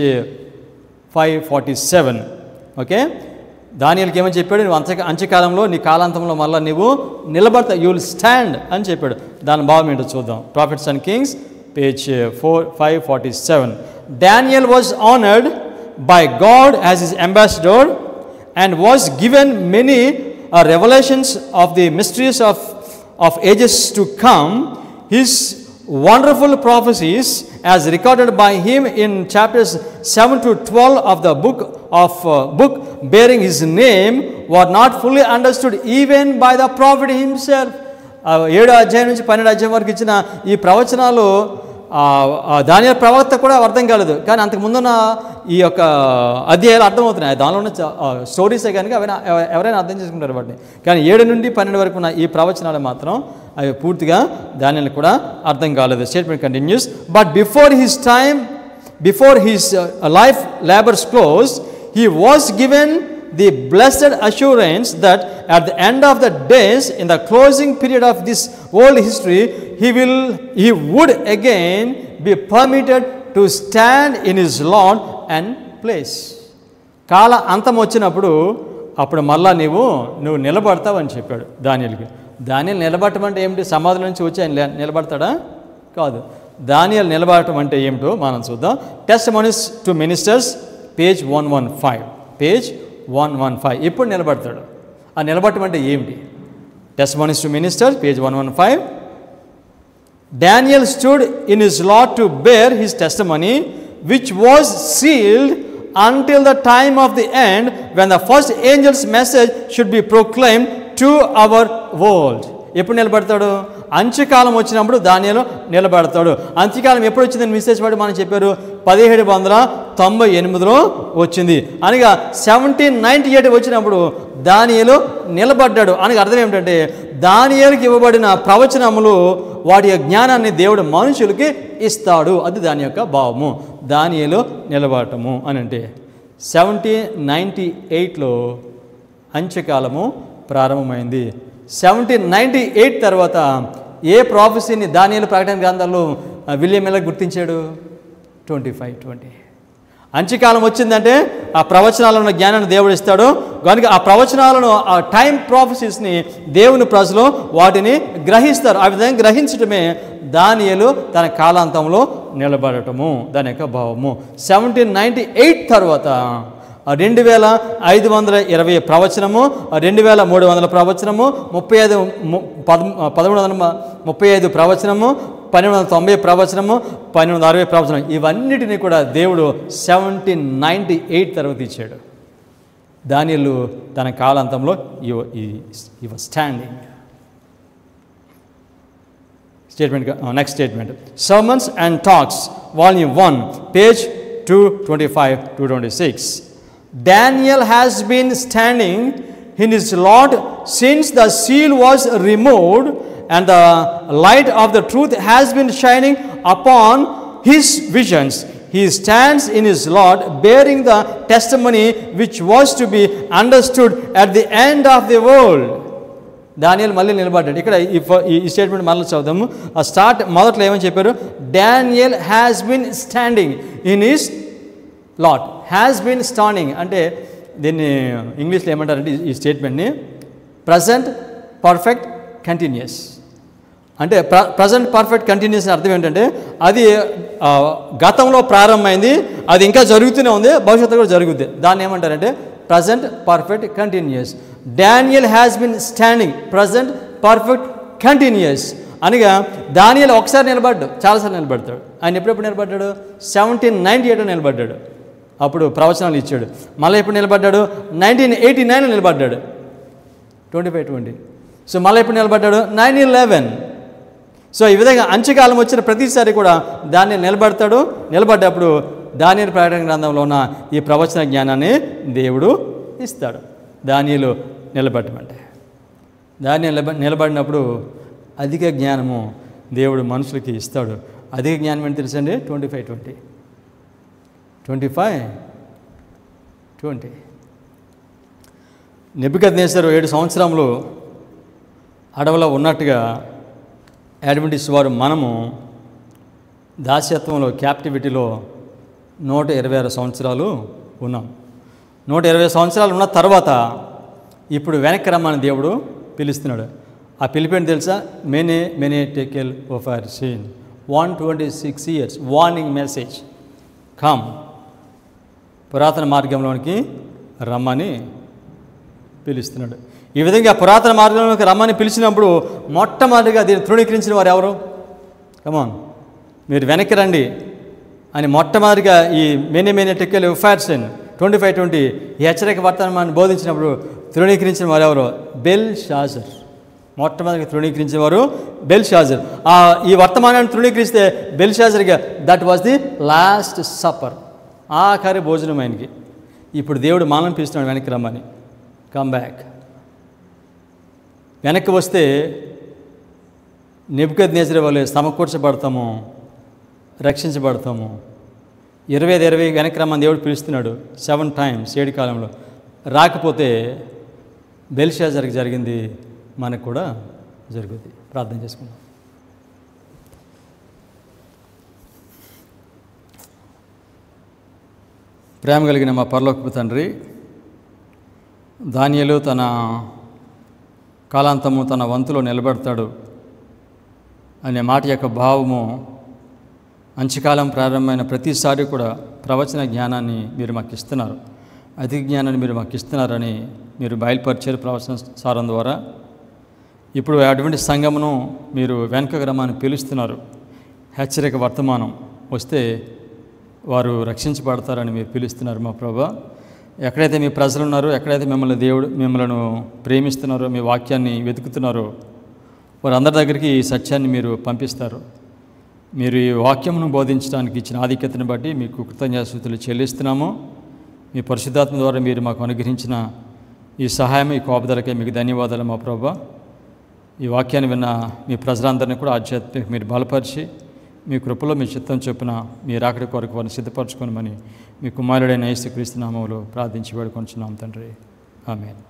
547. Okay, దానియేలుకి ఏమని చెప్పాడు? నువ్వు అంత్యకాలంలో నీ కాలాంతంలో మళ్ళీ నువ్వు నిలబడతావు, యూ విల్ స్టాండ్ అని చెప్పాడు. దాని భావం ఏంటో చూద్దాం. Profits and Kings page 547. Daniel was honored by God as his ambassador and was given many revelations of the mysteries of ages to come. His wonderful prophecies as recorded by him in chapters 7 to 12 of the book bearing his name were not fully understood even by the prophet himself. 7వ అధ్యాయం నుంచి 12వ అధ్యాయం వరకు ఇచ్చిన ఈ ప్రవచనాలు దానియేలు ప్రవక్త కూడా అర్థం కాలేదు, కానీ అంతకుముందున్న ఈ యొక్క అధ్యాయాలు అర్థమవుతున్నాయి. దానిలో ఉన్న స్టోరీసే కనుక ఎవరైనా అర్థం చేసుకుంటారు వాటిని. కానీ 7 నుండి 12 వరకు ఉన్న ఈ ప్రవచనాలు మాత్రం అవి పూర్తిగా దానియేలు కూడా అర్థం కాలేదు. Statement continuous. But before his life labors closed, he was given the blessed assurance that at the end of the days, in the closing period of this world history, he would again be permitted to stand in his Lord and place. కాల అంతం వచ్చినప్పుడు అప్పుడు మళ్ళా నువ్వు నిలబడతావు అని చెప్పాడు దానియేలుకి. దానియేలు నిలబడటం అంటే ఏమిటి? సమాధుల నుంచి వచ్చి ఆయన నిలబడతాడా? కాదు. దానియేలు నిలబడటం అంటే ఏమిటో మనం చూద్దాం. Testimonies to ministers page 115. ఇప్పుడు నిలబడతాడు. ఆ నిలబడటం అంటే ఏమిటి? Testimonies to ministers page 115. Daniel stood in his lot to bear his testimony, which was sealed until the time of the end, when the first angel's message should be proclaimed to our world. ఎప్పుడు నిలబడతాడు? అంత్యకాలం వచ్చినప్పుడు దానియేలు నిలబడతాడు. అంత్యకాలం ఎప్పుడు వచ్చిందని మెసేజ్ పడి మనం చెప్పారు 1798లో వచ్చింది. అనగా 1798 వచ్చినప్పుడు దానియేలు నిలబడ్డాడు. అనగా అర్థం ఏమిటంటే, దానియేలుకి ఇవ్వబడిన ప్రవచనములు వాటి జ్ఞానాన్ని దేవుడు మనుషులకి ఇస్తాడు. అది దాని యొక్క భావము. దానియేలు నిలబడటము అని అంటే 1798లో అంత్యకాలము ప్రారంభమైంది. 1798 తర్వాత ఏ ప్రాఫెసీని దానియేలు ప్రకటన గ్రంథాల్లో విలియం ఎలా గుర్తించాడు? 25:20. అంత్యకాలం వచ్చిందంటే ఆ ప్రవచనాలను ఉన్న జ్ఞానాన్ని దేవుడు ఇస్తాడు. కనుక ఆ ప్రవచనాలను, ఆ టైం ప్రాఫెసీస్ని దేవుని ప్రజలు వాటిని గ్రహిస్తారు. ఆ విధంగా గ్రహించడమే దానియేలు తన కాలాంతంలో నిలబడటము, దాని యొక్క భావము. 1798 తర్వాత 2520 ప్రవచనము, 2300 ప్రవచనము, 1335 ప్రవచనము, 1290 ప్రవచనము, 1260 ప్రవచనం, ఇవన్నిటినీ కూడా దేవుడు 1798 తర్వాత ఇచ్చాడు. దానియేలు తన కాలాంతంలో ఈ was standing. Statement, next statement. Sermons and Talks, Volume 1, page 225-226. Daniel has been standing in his lot since the seal was removed and the light of the truth has been shining upon his visions. He stands in his lot bearing the testimony which was to be understood at the end of the world. దానియేలు మళ్ళీ నిలబడ్డాడు. ఇక్కడ ఈ స్టేట్మెంట్ మళ్ళీ చదువుదాము. మొదట్లో ఏమని చెప్పారు? Daniel has been standing in his lot. Has been standing అంటే దీన్ని ఇంగ్లీష్లో ఏమంటారంటే ఈ స్టేట్మెంట్ని ప్రజెంట్ పర్ఫెక్ట్ కంటిన్యూస్. అంటే ప్రజెంట్ పర్ఫెక్ట్ కంటిన్యూస్ అర్థం ఏంటంటే అది గతంలో ప్రారంభమైంది, అది ఇంకా జరుగుతూనే ఉంది, భవిష్యత్తు కూడా జరుగుద్ది. దాన్ని ఏమంటారంటే present perfect continuous. Daniel has been standing present perfect continuous అనగా దానియేలు ఒకసారి నిలబడ్డాడు, చాలాసార్లు నిలబడతాడు. ఆయన ఎప్పుడెప్పుడు నిలబడ్డాడు? 1798 నిలబడ్డాడు, అప్పుడు ప్రవచనాలు ఇచ్చాడు. మళ్ళీ ఎప్పుడు నిలబడ్డాడు? 1989 నిలబడ్డాడు, 2520. సో మళ్ళీ ఎప్పుడు నిలబడ్డాడు? 9/11. సో ఈ విధంగా అంత్యకాలం వచ్చిన ప్రతిసారి కూడా దానియేలు నిలబడతాడు. నిలబడ్డప్పుడు దానియేలు ప్రకటన గ్రంథంలో ఉన్న ఈ ప్రవచన జ్ఞానాన్ని దేవుడు ఇస్తాడు. దానియేలు నిలబడమంటే దానియేలు నిలబడినప్పుడు అధిక జ్ఞానము దేవుడు మనుషులకి ఇస్తాడు. అధిక జ్ఞానం ఏంటి తెలుసండి? 25:20. నెబుకద్నెజరు 7 సంవత్సరములు అడవిలో ఉన్నట్టుగా అడ్వెంటిస్ట్ వారు మనము దాస్యత్వంలో, క్యాప్టివిటీలో 126 సంవత్సరాలు ఉన్నాం. 120 సంవత్సరాలు ఉన్న తర్వాత ఇప్పుడు వెనక్కి రమ్మని దేవుడు పిలుస్తున్నాడు. ఆ పిలిపేంటి తెలుసా? Mene tekel of our seen 126 years warning message, come, పురాతన మార్గంలోనికి రమ్మని పిలుస్తున్నాడు. ఈ విధంగా పురాతన మార్గంలోకి రమ్మని పిలిచినప్పుడు మొట్టమొదటిగా దీన్ని తృణీకరించిన వారు ఎవరు? కమాన్, మీరు వెనక్కి రండి అని మొట్టమొదటిగా ఈ many tekel of our scene 25:20 ఈ హెచ్చరిక వర్తమానాన్ని బోధించినప్పుడు తృణీకరించిన వారు ఎవరు? బెల్షాజర్. మొట్టమొదటిగా తృణీకరించిన వారు బెల్షాజర్. ఈ వర్తమానాన్ని తృణీకరిస్తే బెల్షాజర్గా that was the last supper, ఆఖరి భోజనం ఆయనకి. ఇప్పుడు దేవుడు మానం పిలుస్తున్నాడు వెనక్కి రమ్మని, కమ్ బ్యాక్. వెనక్కి వస్తే నెబుకద్నెజరు వలె సమకూర్చబడతాము, రక్షించబడతాము. 20 వెనక్కి రమ్మని దేవుడు పిలుస్తున్నాడు 7 times 7 కాలంలో. రాకపోతే బెల్షాజర్కి జరిగింది మనకు కూడా జరుగుతుంది. ప్రార్థన చేసుకుందాం. ప్రేమ కలిగిన మా పరలోకపు తండ్రి, దానియేలు తన కాలాంతము తన వంతులో నిలబడతాడు అనే మాట యొక్క భావము అంత్యకాలం ప్రారంభమైన ప్రతిసారి కూడా ప్రవచన జ్ఞానాన్ని మీరు మాకు ఇస్తున్నారు, అధిక జ్ఞానాన్ని మీరు మాకు ఇస్తున్నారని మీరు బయలుపరిచారు ప్రవచన సారం ద్వారా. ఇప్పుడు అటువంటి సంఘమును మీరు వెనక గ్రామాన్ని పిలుస్తున్నారు. హెచ్చరిక వర్తమానం వస్తే వారు రక్షించబడతారని మీరు పిలుస్తున్నారు మా ప్రభా. ఎక్కడైతే మీ ప్రజలు ఉన్నారో, ఎక్కడైతే మిమ్మల్ని ప్రేమిస్తున్నారో, మీ వాక్యాన్ని వెతుకుతున్నారో వారందరి దగ్గరికి ఈ సత్యాన్ని మీరు పంపిస్తారు. మీరు ఈ వాక్యమును బోధించడానికి ఇచ్చిన ఆధిక్యతను బట్టి మీకు కృతజ్ఞతాస్తుతులు చెల్లిస్తున్నాము. మీ పరిశుద్ధాత్మ ద్వారా మీరు మాకు అనుగ్రహించిన ఈ సహాయం, ఈ కాపుదలకే మీకు ధన్యవాదాలు మా ప్రభా. ఈ వాక్యాన్ని విన్న మీ ప్రజలందరినీ కూడా ఆధ్యాత్మిక మీరు బలపరిచి మీ కృపలో మీ చిత్తం చొప్పున మీ రాకడి కొరకు వారిని సిద్ధపరచుకోనమని మీ కుమారుడైన యేసుక్రీస్తు నామములో ప్రార్థించి వేడుకొంచున్నాం తండ్రి. ఆమేన్.